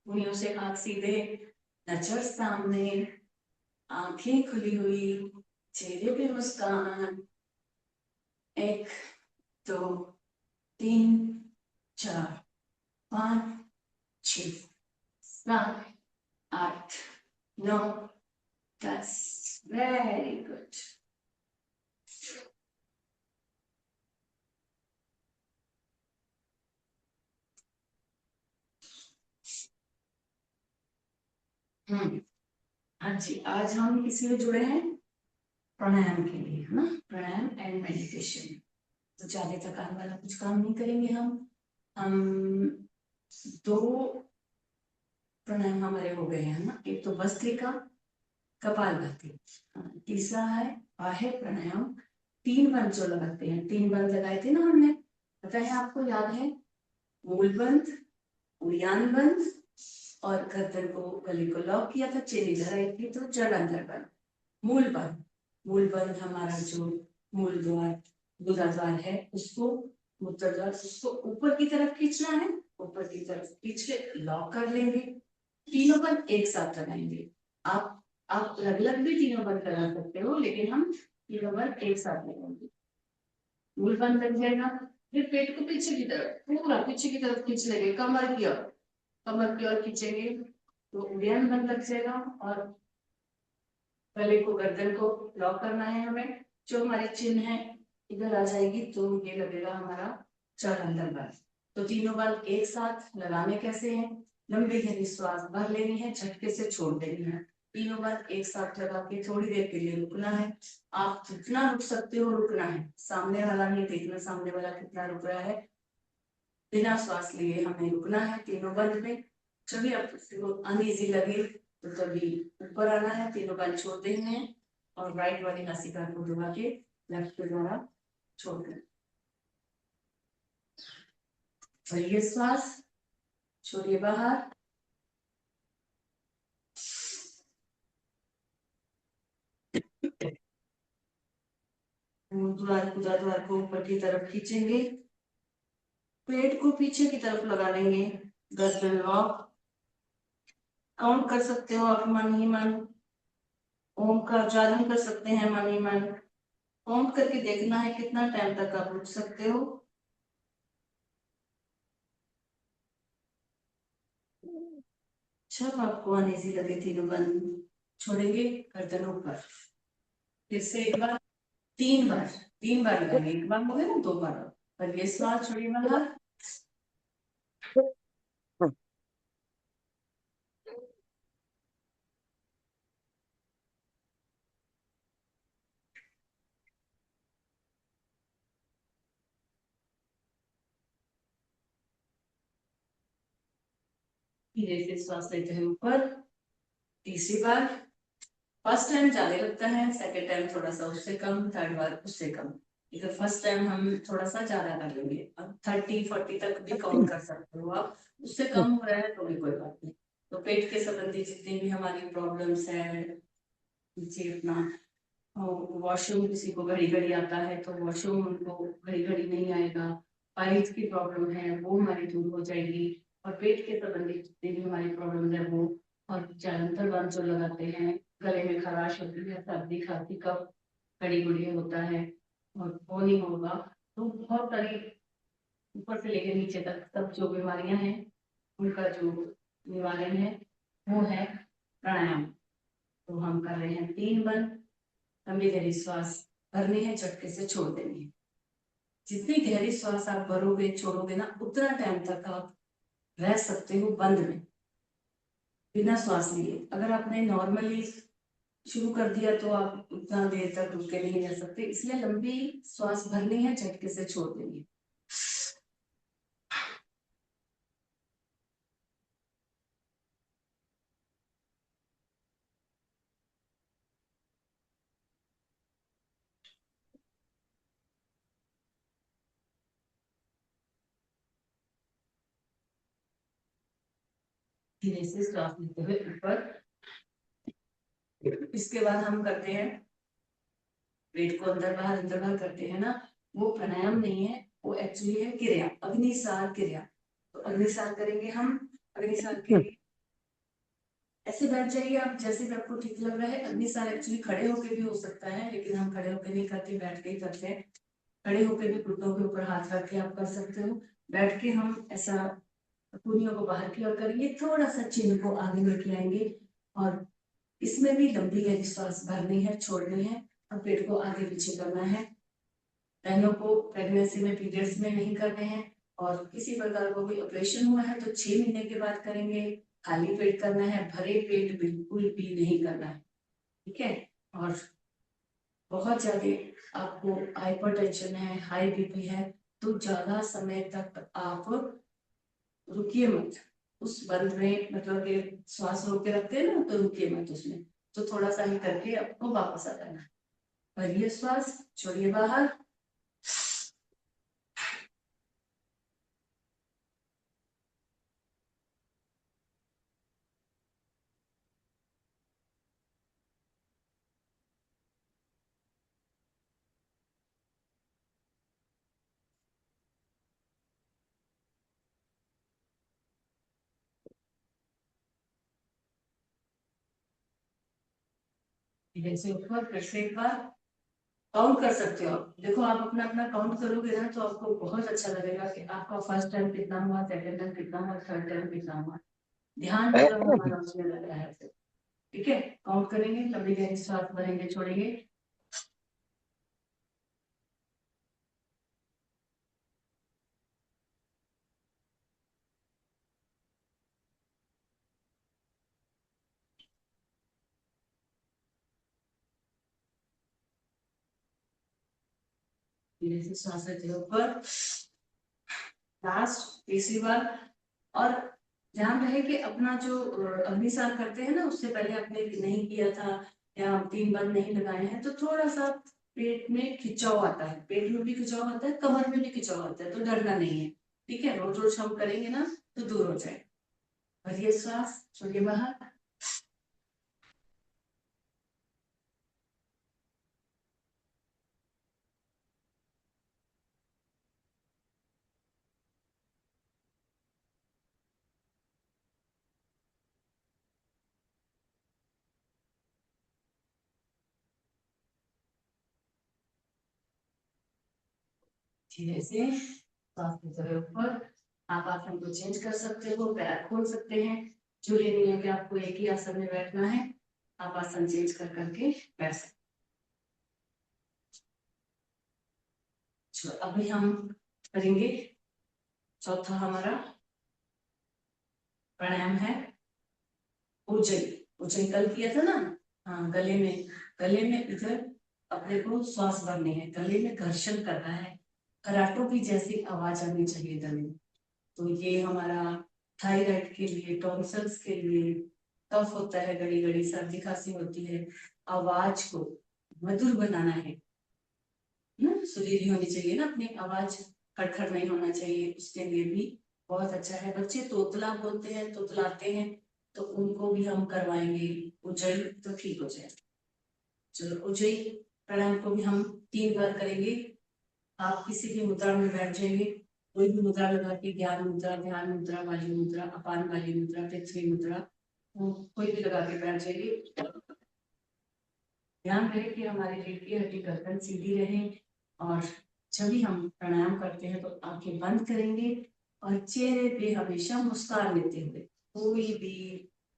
उंगलियों से हाथ सीधे, नजर सामने, आंखें खुली हुई, चेहरे पे मुस्कान। 1 2 3 4 5 6 7 8 9 10। Very good. हाँ जी, आज हम इसलिए जुड़े हैं प्राणायाम के लिए, है ना। प्राणायाम एंड मेडिटेशन। तो ज्यादा थकान वाला कुछ काम नहीं करेंगे हम 2 प्राणायाम हमारे हो गए हैं ना। एक तो भस्त्रिका, कपालभाति। तीसरा है बाह्य प्राणायाम। 3 बंद जो लगाते हैं, 3 बंद लगाए थे ना हमने, पता है आपको, याद है? मूल बंद, उड़ियान बंद और गर्दन को, गले को लॉक किया था। चेन इधर आई थी तो जड़ अंदर बंद। मूल बंद, मूल बंद हमारा जो मूल द्वार, गुदा द्वार है, उसको, मूत्र द्वार, उसको ऊपर की तरफ खींचना है। ऊपर की तरफ खींच के लॉक कर लेंगे। तीनों बंद एक साथ लगाएंगे। आप अलग अलग भी तीनों बंद करा सकते हो, लेकिन हम तीनों बंद एक साथ लगाएंगे। मूल बंद लग जाएगा। फिर पेट को पीछे की तरफ, पूरा पीछे की तरफ खींच लेंगे। कमर की ओर, कमर की ओर खींचेंगे तो उड़ियान बंद लग जाएगा। और गले को, गर्दन को लॉक करना है हमें। जो हमारी चिन्ह है इधर आ जाएगी तो ये लगेगा हमारा जड़ अंदर बंद। तो तीनों बंद एक साथ लगाने कैसे हैं? लंबी गहरी श्वास भर लेनी है, झटके से छोड़ देनी है। तीनों बंद एक साथ लगा के थोड़ी देर के लिए रुकना है। आप जितना रुक सकते हो रुकना है। सामने वाला नहीं देखना, सामने वाला कितना रुक रहा है। बिना श्वास लिए हमें रुकना है तीनों बंद में। जब भी आपको अनईजी लगे तो तभी ऊपर आना है। तीनों बंद छोड़ देने हैं और राइट वाली नासिका को दबा के लेफ्ट के द्वारा छोड़ दें। भरिए श्वास, छोड़िए बाहर। द्वार को ऊपर की तरफ खींचेंगे। पेट को पीछे की तरफ लगा लेंगे। गर्दन लॉक। काउंट कर सकते हो आप मन ही मन। ओम का उच्चारण कर सकते हैं मन ही मन। काउंट करके देखना है कितना टाइम तक आप रुक सकते हो। जब आपको अनईजी लगे तीनों बंद छोड़ेंगे, गर्दन ऊपर। फिर से एक बार, 3 बार लगाएंगे। एक बार हो गया ना, 2 बार पर ये श्वास छोड़िए बाहर। धीरे से श्वास लेते हैं ऊपर। तीसरी बार, फर्स्ट टाइम ज्यादा लगता है, सेकेंड टाइम थोड़ा सा उससे कम, थर्ड बार उससे कम। लेकिन फर्स्ट टाइम हम थोड़ा सा ज्यादा कर लेंगे। अब 30-40 तक भी काउंट कर सकते हो आप, उससे कम हो रहा है तो भी कोई बात नहीं। तो पेट के संबंधी जितनी भी हमारी प्रॉब्लम्स है, जी अपना वॉशरूम किसी को घड़ी घड़ी आता है तो वॉशरूम उनको घड़ी घड़ी नहीं आएगा, पाइल्स की प्रॉब्लम है वो हमारी दूर हो जाएगी। और पेट के संबंधित जितनी भी हमारी प्रॉब्लम है वो, और जलंधर बांध जो लगाते हैं, गले में खराश होती है, सर्दी खांसी कफ कड़ी गुड़ी होता है और वो नहीं होगा, तो बहुत सारी ऊपर से लेकर नीचे तक सब जो बीमारियां हैं उनका जो निवारण है वो है प्राणायाम। तो हम कर रहे हैं 3 बंद, लंबी गहरी श्वास भरनी है, झटके से छोड़ देनी है। जितनी गहरी श्वास आप भरोगे छोड़ोगे ना, उतना टाइम तक आप रह सकते हो बंद में बिना श्वास लिए। अगर आपने नॉर्मली शुरू कर दिया तो आप उतना देर तक रुक के नहीं रह सकते, इसलिए लंबी श्वास भरनी है, झटके से छोड़ देनी है। धीरे से श्वास लेते हुए ऊपर। इसके बाद हम करते हैं पेट को अंदर बाहर करते हैं ना, वो प्राणायाम नहीं है, वो एक्चुअली है क्रिया, अग्निसार क्रिया। तो अग्निसार करेंगे हम। अग्निसार के लिए ऐसे बैठ जाइए आप जैसे भी आपको ठीक लग रहा है। अग्निसार एक्चुअली खड़े होके भी हो सकता है, लेकिन हम खड़े होके नहीं करते, बैठ के ही करते हैं। खड़े होके भी घुटनों के ऊपर हाथ रख के आप कर सकते हो। बैठ के हम ऐसा पूरियों को बाहर की ओर करेंगे, थोड़ा सा चिन्ह को आगे लेके आएंगे, और इसमें भी लंबी गहरी श्वास भरनी है, छोड़नी है, और पेट को आगे पीछे करना है। बहनों को प्रेगनेंसी में पीरियड्स में नहीं करने हैं, और किसी प्रकार का कोई ऑपरेशन हुआ है तो 6 महीने के बाद करेंगे। खाली पेट करना है, भरे पेट बिल्कुल भी नहीं करना है, ठीक है। और बहुत ज्यादा आपको हाइपरटेंशन है, हाई बीपी है, तो ज्यादा समय तक आप रुकिए मत उस बंद में, मतलब कि श्वास रोक के रखते हैं ना, तो रुकिए मत उसमें। तो थोड़ा सा ही करके आपको वापस आ जाना। भरिए श्वास, छोड़िए बाहर। धीरे से ऊपर, फिर से एक बार काउंट कर सकते हो आप। देखो आप अपना अपना काउंट करोगे ना तो आपको बहुत अच्छा लगेगा कि आपका फर्स्ट टाइम कितना हुआ, सेकंड टाइम कितना हुआ, थर्ड टाइम कितना हुआ। ध्यान मतलब हमारा उसमें लग रहा है। ठीक है, काउंट करेंगे, लंबी गहरी सांस भरेंगे, छोड़ेंगे। धीरे से सांस लेते हैं ऊपर, लास्ट तीसरी बार। और ध्यान रहे कि अपना जो अग्निसार करते हैं ना, उससे पहले आपने नहीं किया था या 3 बंद नहीं लगाए हैं, तो थोड़ा सा पेट में खिंचाव आता है, पेट में भी खिंचाव आता है, कमर में भी खिंचाव आता है, तो डरना नहीं है। ठीक है, रोज रोज हम करेंगे ना तो दूर हो जाए। भरिए श्वास, छोड़िए बाहर। धीरे से सांस लेते हुए ऊपर। आप आसन को चेंज कर सकते हो, पैर खोल सकते हैं। जरूरी नहीं है कि आपको एक ही आसन में बैठना है, आप आसन चेंज कर करके बैठ सकते। अभी हम करेंगे चौथा हमारा प्राणायाम है उज्जयी। उज्जयी कल किया था ना। हाँ, गले में इधर अपने को श्वास भरनी है, गले में घर्षण करना है, खराटों की जैसी आवाज आनी चाहिए गले में। तो ये हमारा थायराइड के लिए, टॉन्सिल्स के लिए, कफ होता है, गड़ी गड़ी सर्दी खांसी होती है, आवाज को मधुर बनाना है। ना, सुरीली होनी चाहिए ना, अपनी आवाज खड़खड़ नहीं होना चाहिए, उसके लिए भी बहुत अच्छा है। बच्चे तोतला बोलते हैं, तोतलाते हैं, तो उनको भी हम करवाएंगे उज्जई, तो ठीक हो जाए। चलो उज्जई प्राणायाम को भी हम 3 बार करेंगे। आप किसी भी मुद्रा में बैठ जाइए, कोई भी मुद्रा लगा के, ज्ञान मुद्रा, ध्यान मुद्रा, वायु मुद्रा, अपान वाली मुद्रा, पृथ्वी मुद्रा, कोई भी लगा के बैठ जाइए। ध्यान रहे कि हमारी रीढ़ की हड्डी गर्दन सीधी रहे, और जब भी हम प्राणायाम करते हैं तो आंखें बंद करेंगे और चेहरे पे हमेशा मुस्कान लेते हुए, कोई भी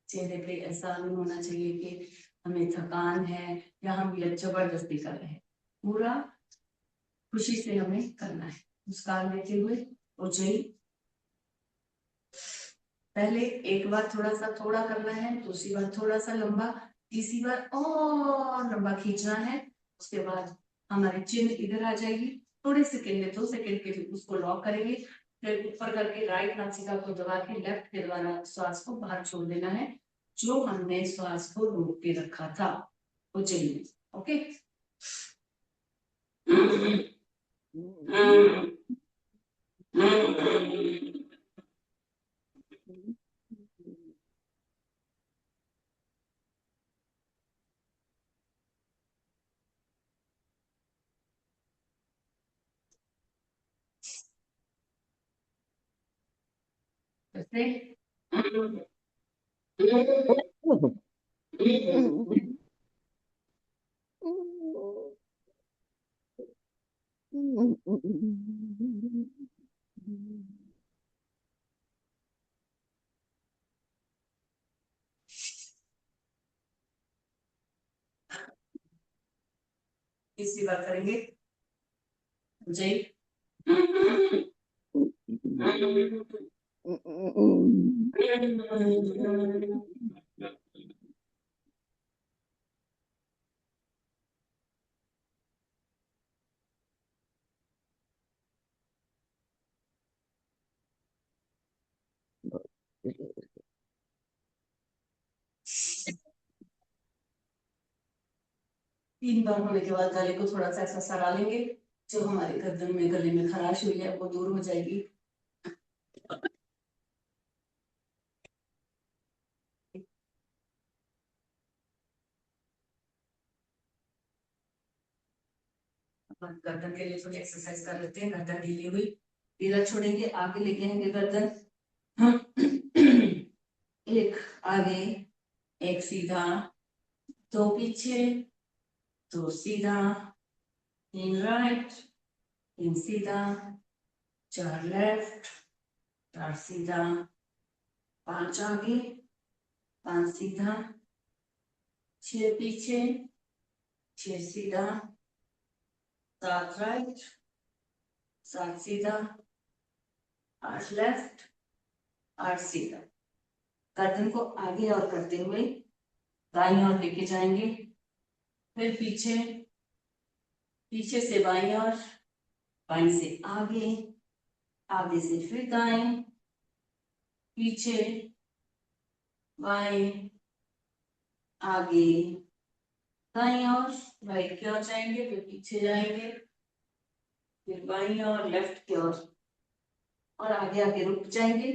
चेहरे पे ऐसा नहीं होना चाहिए कि हमें थकान है या हम ये जबरदस्ती कर रहे हैं। पूरा खुशी से हमें करना है, मुस्कान लेते हुए। उज्जई पहले एक बार थोड़ा सा थोड़ा करना है, दूसरी बार थोड़ा सा लंबा, तीसरी बार और लंबा खींचना है। उसके बाद हमारी चिन्ह इधर आ जाएगी, थोड़े सेकेंड में 2 सेकेंड के लिए उसको लॉक करेंगे, फिर ऊपर करके राइट नासिका को दबा के लेफ्ट के द्वारा श्वास को बाहर छोड़ देना है, जो हमने श्वास को रोक के रखा था उज्जैन में। ओके। तीसरी बार करेंगे जय। तीन बार होने के बाद गले को थोड़ा सा ऐसा सरा लेंगे, जो हमारे गर्दन में गले में खराश हुई है वो दूर हो जाएगी। गर्दन के लिए थोड़ी एक्सरसाइज कर लेते हैं। गर्दन ढीली हुई, ढीला छोड़ेंगे, आगे लेके आएंगे गर्दन। एक आगे, एक सीधा, 2 पीछे, 2 सीधा, 3 राइट, 3 सीधा, 4 लेफ्ट, 4 सीधा, 5 आगे, 5 सीधा, 6 पीछे, 6 सीधा, 7 राइट, 7 सीधा, 8 लेफ्ट, 8 सीधा। गर्दन को आगे और करते हुए दाईं ओर लेके जाएंगे, फिर पीछे, पीछे से बाईं ओर, बाईं से आगे, आगे से फिर दाएं, पीछे, बाएं, आगे, दाईं ओर, राइट की ओर जाएंगे, फिर पीछे जाएंगे, फिर बाईं ओर, लेफ्ट की ओर, और आगे आगे रुक जाएंगे।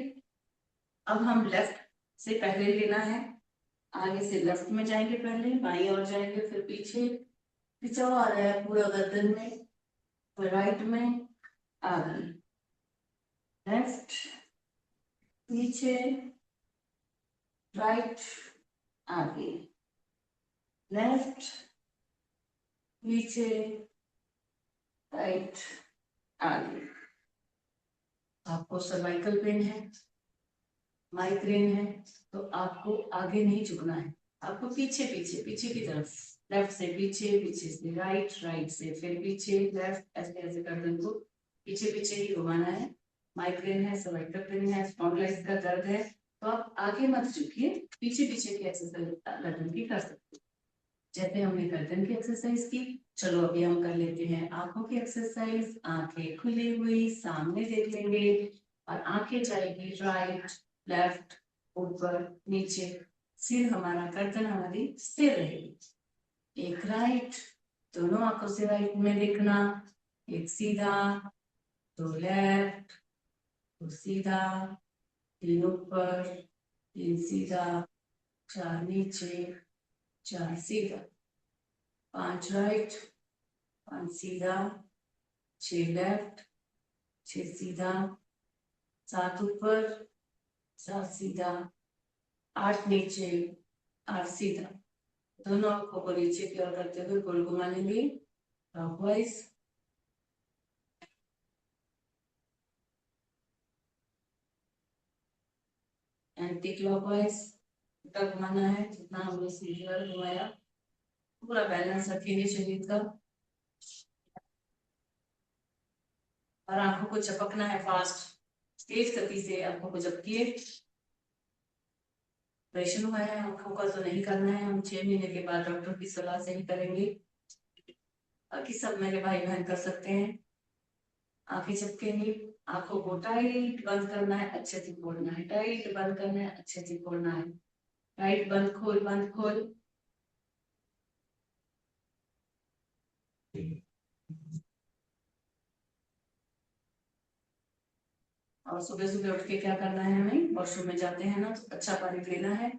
अब हम लेफ्ट से पहले लेना है, आगे से लेफ्ट में जाएंगे, पहले बाईं ओर जाएंगे, फिर पीछे, खिंचाव आ रहा है पूरा गर्दन में, फिर राइट में, आगे, लेफ्ट, पीछे, राइट, आगे, लेफ्ट, पीछे, राइट, आगे। आपको सर्वाइकल पेन है, माइग्रेन है, तो आपको आगे नहीं झुकना है, आपको पीछे पीछे पीछे की तरफ, लेफ्ट से पीछे, पीछे से राइट, राइट से फिर पीछे, लेफ्ट, ऐसे ऐसे गर्दन को पीछे पीछे ही घुमाना है। माइग्रेन है, सर्वाइकल पेन है, स्पॉन्डिलाइटिस का दर्द है, तो आप आगे मत झुकिए, पीछे पीछे की एक्सरसाइज गर्दन की कर सकते हैं। जैसे हमने गर्दन की एक्सरसाइज की, चलो अभी हम कर लेते हैं आंखों की एक्सरसाइज। आंखें खुली हुई सामने देख लेंगे, और आंखें जाएगी राइट, लेफ्ट, ऊपर, नीचे, सिर हमारा, गर्दन हमारी स्थिर रहेगी। एक राइट, दोनों आंखों से राइट में देखना, एक सीधा, 2 लेफ्ट, 2 सीधा, 3 ऊपर, 3 सीधा, 4 नीचे, 4 सीधा, 5 राइट, 5 सीधा, 6 लेफ्ट, 6 सीधा, 7 ऊपर, 7 सीधा, 8 नीचे, 8 सीधा। दोनों आंखों को नीचे की ओर करते हुए गोल घुमा लेंगे क्लॉकवाइज, एंटी क्लॉकवाइज। उल्टा घुमाना है, जितना हमने सीधी ओर घुमाया पूरा बैलेंस रखेंगे शरीर का, और आंखों को झपकना है फास्ट, तेज गति से आंखों को झपकिए। ऑपरेशन हुआ है आंखों का तो नहीं करना है, हम 6 महीने के बाद डॉक्टर की सलाह से ही करेंगे। बाकी सब मेरे भाई बहन कर सकते हैं। आंखें झपकेंगी, आंखों को टाइट बंद करना है, अच्छे से खोलना है, टाइट बंद करना है, अच्छे से खोलना है, टाइट बंद खोल बंद खोल। और सुबह सुबह उठ के क्या करना है, हमें वॉशरूम में जाते हैं ना तो अच्छा पानी लेना है,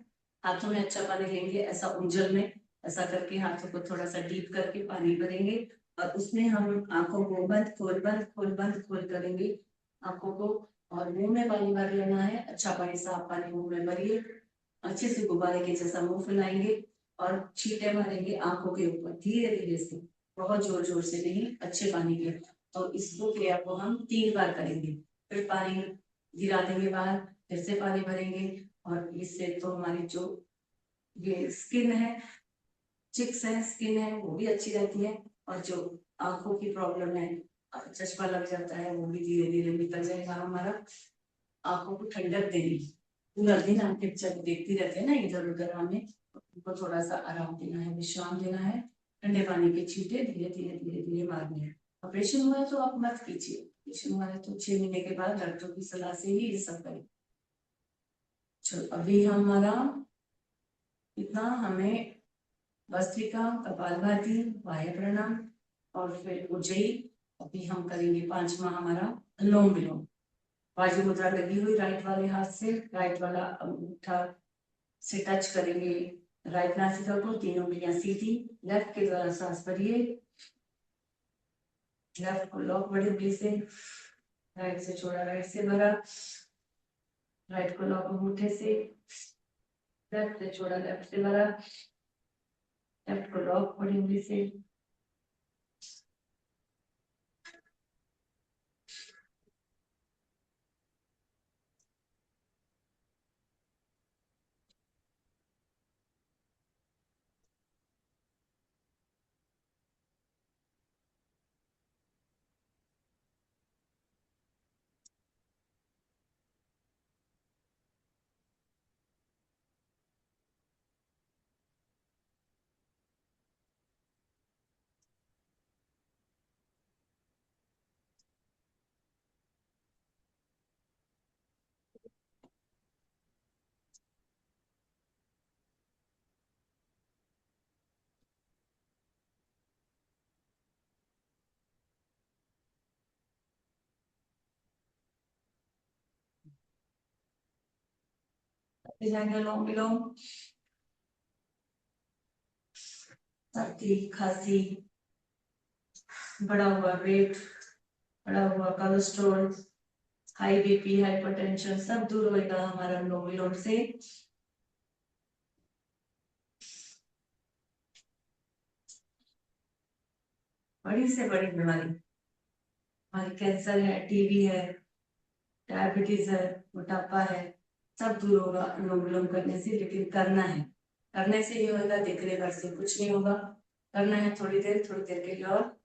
हाथों में अच्छा पानी लेंगे, ऐसा उंगल में ऐसा करके हाथों को थोड़ा सा डीप करके पानी भरेंगे, और उसमें हम आंखों को बंद खोल बंद खोल बंद खोल करेंगे आंखों को, और मुंह में पानी भर लेना है, अच्छा पानी साफ पानी मुंह में भरिए, अच्छे से गुब्बारे के जैसा मुंह फुलाएंगे और छींटे मारेंगे आंखों के ऊपर धीरे धीरे से, बहुत जोर जोर से नहीं, अच्छे पानी के। तो इसको क्रिया को हम 3 बार करेंगे, फिर पानी गिरा देंगे बाहर, फिर से पानी भरेंगे, और इससे तो हमारी जो ये स्किन है, चिक्स है, स्किन है, वो भी अच्छी रहती है, और जो आंखों की प्रॉब्लम है, चश्मा लग जाता है, वो भी धीरे धीरे निकल जाएगा हमारा। आंखों को ठंडक देनी, पूरा दिन हम पिक्चर देखती रहते हैं ना इधर उधर, हमें उनको थोड़ा सा आराम देना है, विश्राम देना है, ठंडे पानी के छींटे धीरे धीरे धीरे धीरे मारने हैं। ऑपरेशन हुआ है तो आप मत कीजिए, ऑपरेशन हुआ है तो 6 महीने के बाद डॉक्टर की सलाह से ही ये सब करें। चलो अभी हमारा इतना, हमें भस्त्रिका, कपालभाति, बाह्य प्रणाम और फिर उज्जयी। अभी हम करेंगे 5वां हमारा अनुलोम विलोम। बाजू मुद्रा लगी हुई राइट वाले हाथ से, राइट वाला अंगूठा से टच करेंगे राइट नासिका को, तीनों उंगलियां सीधी, लेफ्ट के द्वारा सांस भरिए, लेफ्ट को लॉक बड़ी उंगली से, राइट से छोड़ा, राइट से भरा, राइट को लॉक अंगूठे से, लेफ्ट से छोड़ा, लेफ्ट से भरा, लेफ्ट को लॉक बड़ी उंगली से, जाएंगे अनुलोम विलोम। सर्दी, खांसी, बढ़ा हुआ वेट, बढ़ा हुआ कोलेस्ट्रॉल, हाई बीपी, हाइपरटेंशन सब दूर होगा हमारा अनुलोम विलोम से। बड़ी से बड़ी बीमारी हमारी कैंसर है, टीबी है, डायबिटीज है, मोटापा है, सब दूर होगा अनुलोम विलोम करने से, लेकिन करना है, करने से ही होगा, देखने भर से कुछ नहीं होगा। करना है थोड़ी देर के लिए, और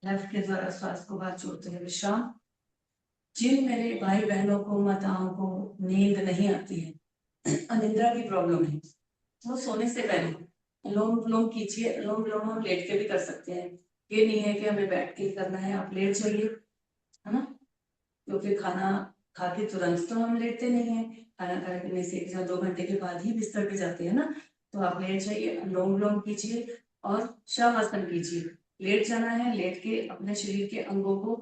लेफ्ट के द्वारा श्वास को बाहर छोड़ते हुए विश्राम। जिन मेरे भाई बहनों को, माताओं को नींद नहीं आती है, अनिद्रा की प्रॉब्लम है, वो सोने से पहले अनुलोम विलोम कीजिए। अनुलोम विलोम हम लेट के भी कर सकते हैं, ये नहीं है कि हमें बैठ के ही करना है। आप लेट जाइए, है ना, क्योंकि खाना खा के तुरंत तो हम लेटते नहीं है, खाना खाने से 1 या 2 घंटे के बाद ही बिस्तर पे जाते हैं ना। तो आप लेट जाइए, अनुलोम विलोम कीजिए और शवासन कीजिए। लेट जाना है, लेट के अपने शरीर के अंगों को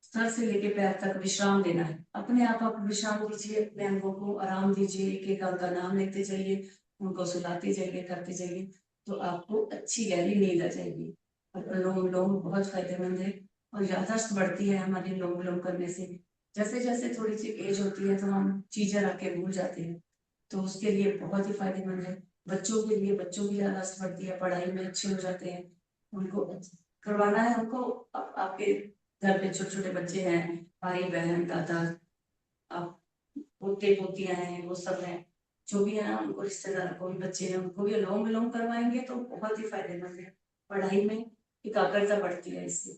सर से लेके पैर तक विश्राम देना है। अपने आप विश्राम दीजिए, अपने अंगों को आराम दीजिए, एक एक अंग का नाम लेते जाइए, उनको सुलाते जाइए, करते जाइए, तो आपको अच्छी गहरी नींद आ जाएगी। और अनुलोम विलोम बहुत फायदेमंद है और याददाश्त बढ़ती है हमारी अनुलोम विलोम करने से। जैसे जैसे थोड़ी सी एज होती है तो हम चीजें रख के भूल जाते हैं, तो उसके लिए बहुत ही फायदेमंद है। बच्चों के लिए, बच्चों की याददाश्त बढ़ती है, पढ़ाई में अच्छे हो जाते हैं। उनको करवाना है उनको। आपके घर पे छोटे छोटे बच्चे हैं, भाई बहन दादा, आप पोते पोतियां हैं, वो सब हैं, जो भी है ना, उनको रिश्तेदार को भी बच्चे हैं, उनको भी अनुलोम विलोम करवाएंगे तो बहुत ही फायदेमंद है। पढ़ाई में एकाग्रता बढ़ती है इससे,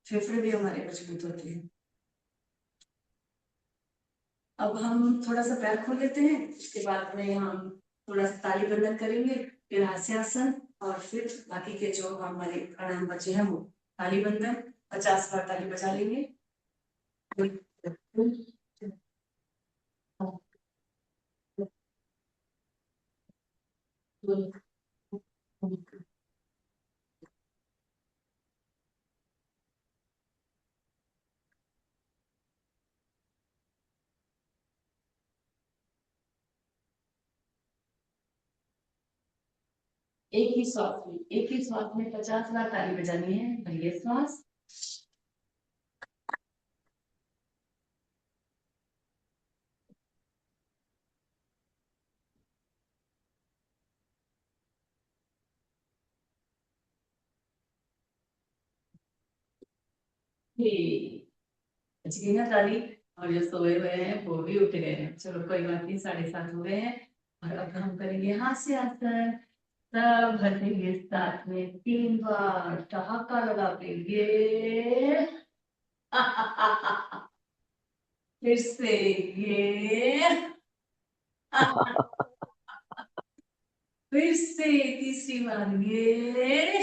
फेफड़े भी हमारे मजबूत होते हैं। अब हम थोड़ा सा पैर खोल लेते हैं, उसके बाद में हम थोड़ा सा ताली बंधन करेंगे, फिर हास्यासन, और फिर बाकी के जो हमारे प्राणायाम बचे हैं वो ताली बंधन 50 बार ताली बजा लेंगे। एक ही श्वास में 50 बार ताली बजानी है। पहले श्वास, बच गई ना ताली। और जो सोए हुए हैं वो भी उठ गए हैं, चलो कोई बात नहीं, 7:30 हो गए हैं। और अब हम करेंगे हास्य आसन। सब हंसेंगे साथ में 3 बार ठहाका लगा देंगे। फिर से ये, फिर से तीसरी बार ये।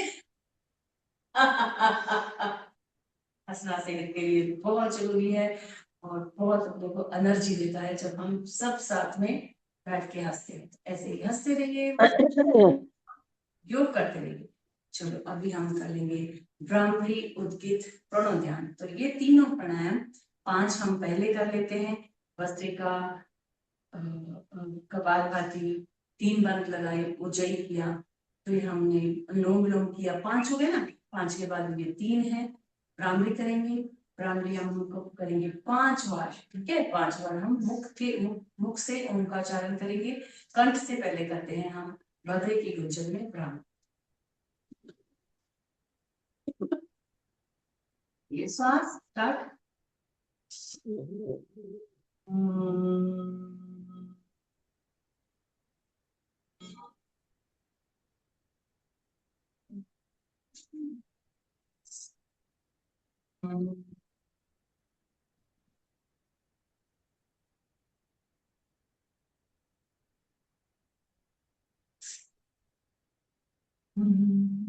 हंसना सेहत के लिए बहुत जरूरी है और बहुत अपने को एनर्जी देता है जब हम सब साथ में बैठ के हंसते हैं। ऐसे ही हंसते रहिए, योग करते रहिए। चलो अभी हम कर लेंगे भ्रामरी, उद्गित, प्रणोध्यान। तो ये तीनों प्राणायाम 5 हम पहले कर लेते हैं। भस्त्रिका, कपालभाति, 3 बंद लगाए, उज्जयी किया, फिर हमने अनुलोम विलोम किया, 5 हो गए ना। 5 के बाद ये 3 है। भ्रामरी करेंगे, भ्रामरी हम उनको करेंगे 5 बार, ठीक है। 5 बार हम मुख से उनका उच्चारण करेंगे, कंठ से पहले करते हैं हम हृदय की गुंजन में भ्रामरी। ये श्वास स्टार्ट। Hmm.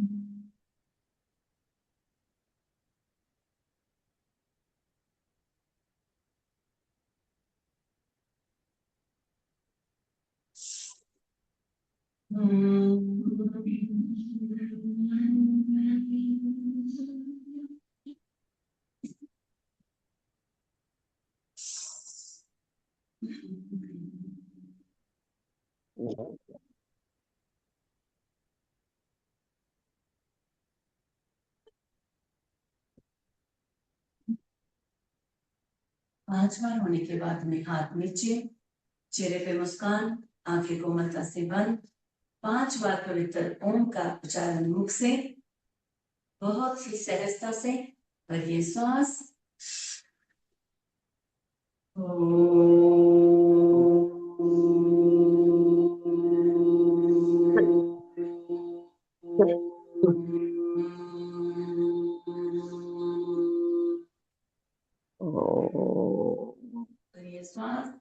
5 बार होने के बाद में हाथ नीचे, चेहरे पे मुस्कान, आंखें कोमलता से बंद। 5 बार पवित्र ओम का उच्चारण मुख से, बहुत ही सहजता से भरिए श्वास। भरिए श्वास।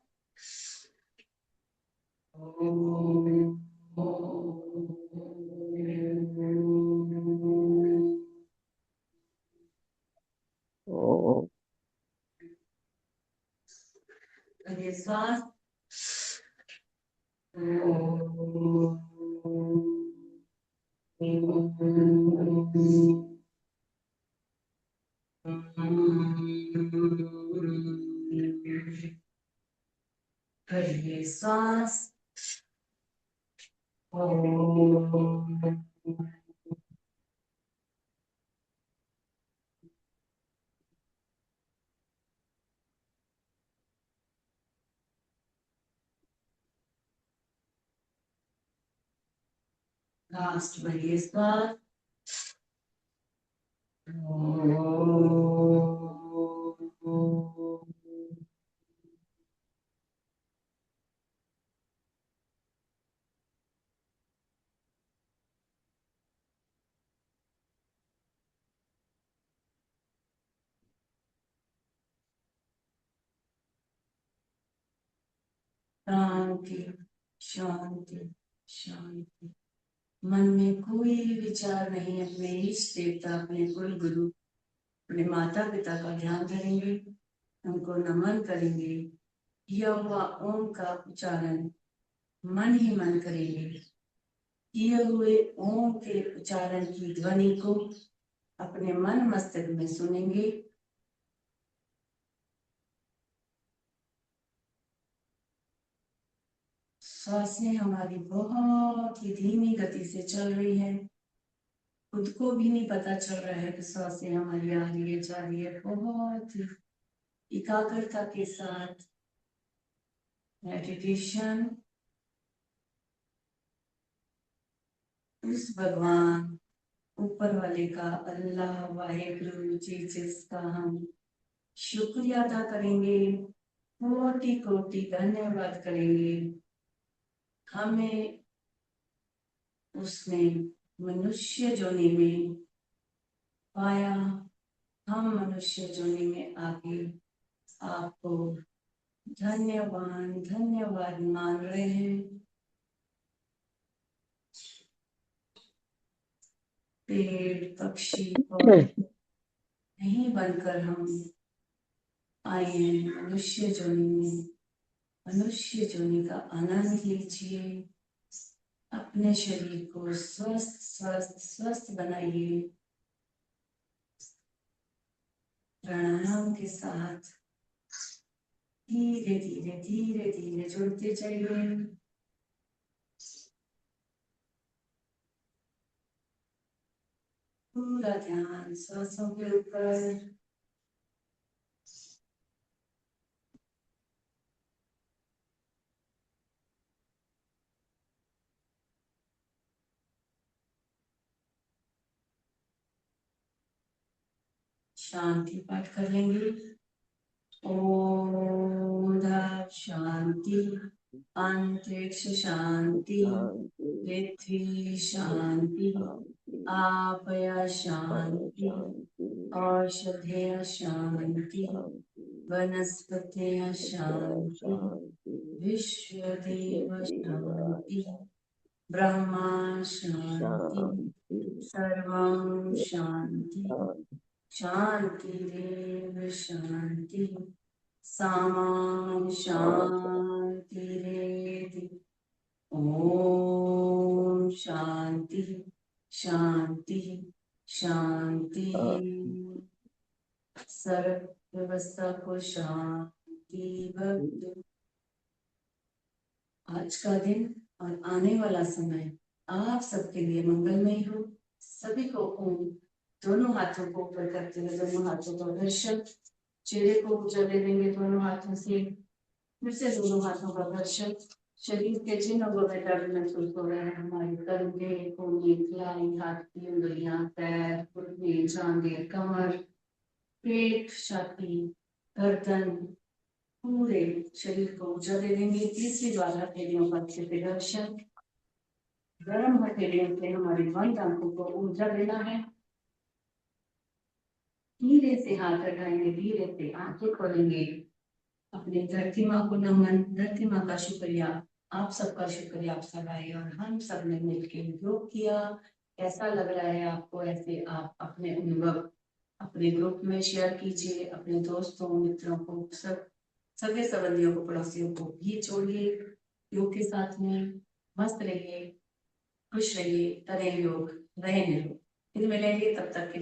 ओम। करिए श्वास। करिए श्वास। लास्ट भरिए श्वास। शांति शांति शांति। मन में कोई विचार नहीं, अपने इष्ट देवता, अपने कुल गुरु, अपने माता पिता का ध्यान करेंगे, उनको नमन करेंगे। किया हुआ ओम का उच्चारण मन ही मन करेंगे। किए हुए ओम के उच्चारण की ध्वनि को अपने मन मस्तिष्क में सुनेंगे। सांसें हमारी बहुत ही धीमी गति से चल रही है, खुद को भी नहीं पता चल रहा है कि सांसें हमारी आ रही है, जा रही है। बहुत ही एकाग्रता के साथ मेडिटेशन उस भगवान ऊपर वाले का, अल्लाह वाहेगुरु जी, जिसका हम शुक्रिया अदा करेंगे, कोटि कोटि धन्यवाद करेंगे। हमें उसने मनुष्य जोनि में पाया, हम मनुष्य जोनि में आके आपको धन्यवाद धन्यवाद मान रहे हैं। पेड़ पक्षी और नहीं बनकर हम आए हैं मनुष्य जोनि में। मनुष्य जोनि का आनंद लीजिए, अपने शरीर को स्वस्थ स्वस्थ स्वस्थ बनाइए। प्राणायाम के साथ धीरे धीरे धीरे धीरे जुड़ते जाइए। पूरा ध्यान सांसों के ऊपर। शांति पाठ कर लेंगे। ओम शांति, अंतरिक्ष शांति, शांति पृथ्वी शांति, शांति आपया पर शांति, शांति औषधेय शांति, शांति वनस्पतय शांति, शांति विश्वदेव विश्वदेवा शांति, ब्रह्मा शांति, शांति सर्वं शांति। शांति शांतिरेव शांति, सामा शांतिरेधि। ओम शांति शांति शांति। सर्व व्यवस्था को शांति बख्शे। आज का दिन और आने वाला समय आप सबके लिए मंगलमय हो। सभी को ओम दोनों हाथों को ऊपर करते हुए दोनों हाथों का दर्शन, चेहरे को ऊंचा दे देंगे दोनों हाथों से। फिर से दोनों हाथों का दर्शन। शरीर के जिन अंगों में दर्द महसूस हो रहे हैं, हमारे कंधे, कोहनी, कलाई, हाथ की उंगलियां, पैर, घुटने, जांघें, कमर, पेट, छाती, गर्दन, पूरे शरीर को ऊंचा दे देंगे। तीसरी बार हथेलियों का अच्छे से दर्शन। गर्म हथेलियों से हमारी बंद आंखों को ऊर्जा देना है। धीरे से हाथ हटाएंगे, धीरे से आंखें खोलेंगे। अपने धरती माँ को नमन, धरती माँ का शुक्रिया, आप सबका शुक्रिया आप सब आए और हम सब ने मिलकर योग किया। कैसा लग रहा है आपको? ऐसे आप अपने अनुभव अपने ग्रुप में शेयर कीजिए, अपने दोस्तों मित्रों को, सब सगे संबंधियों को, पड़ोसियों को भी जोड़िए योग के साथ में। मस्त रहिए, खुश रहिए, करें योग, रहें निरोग। फिर मिलेंगे, तब तक के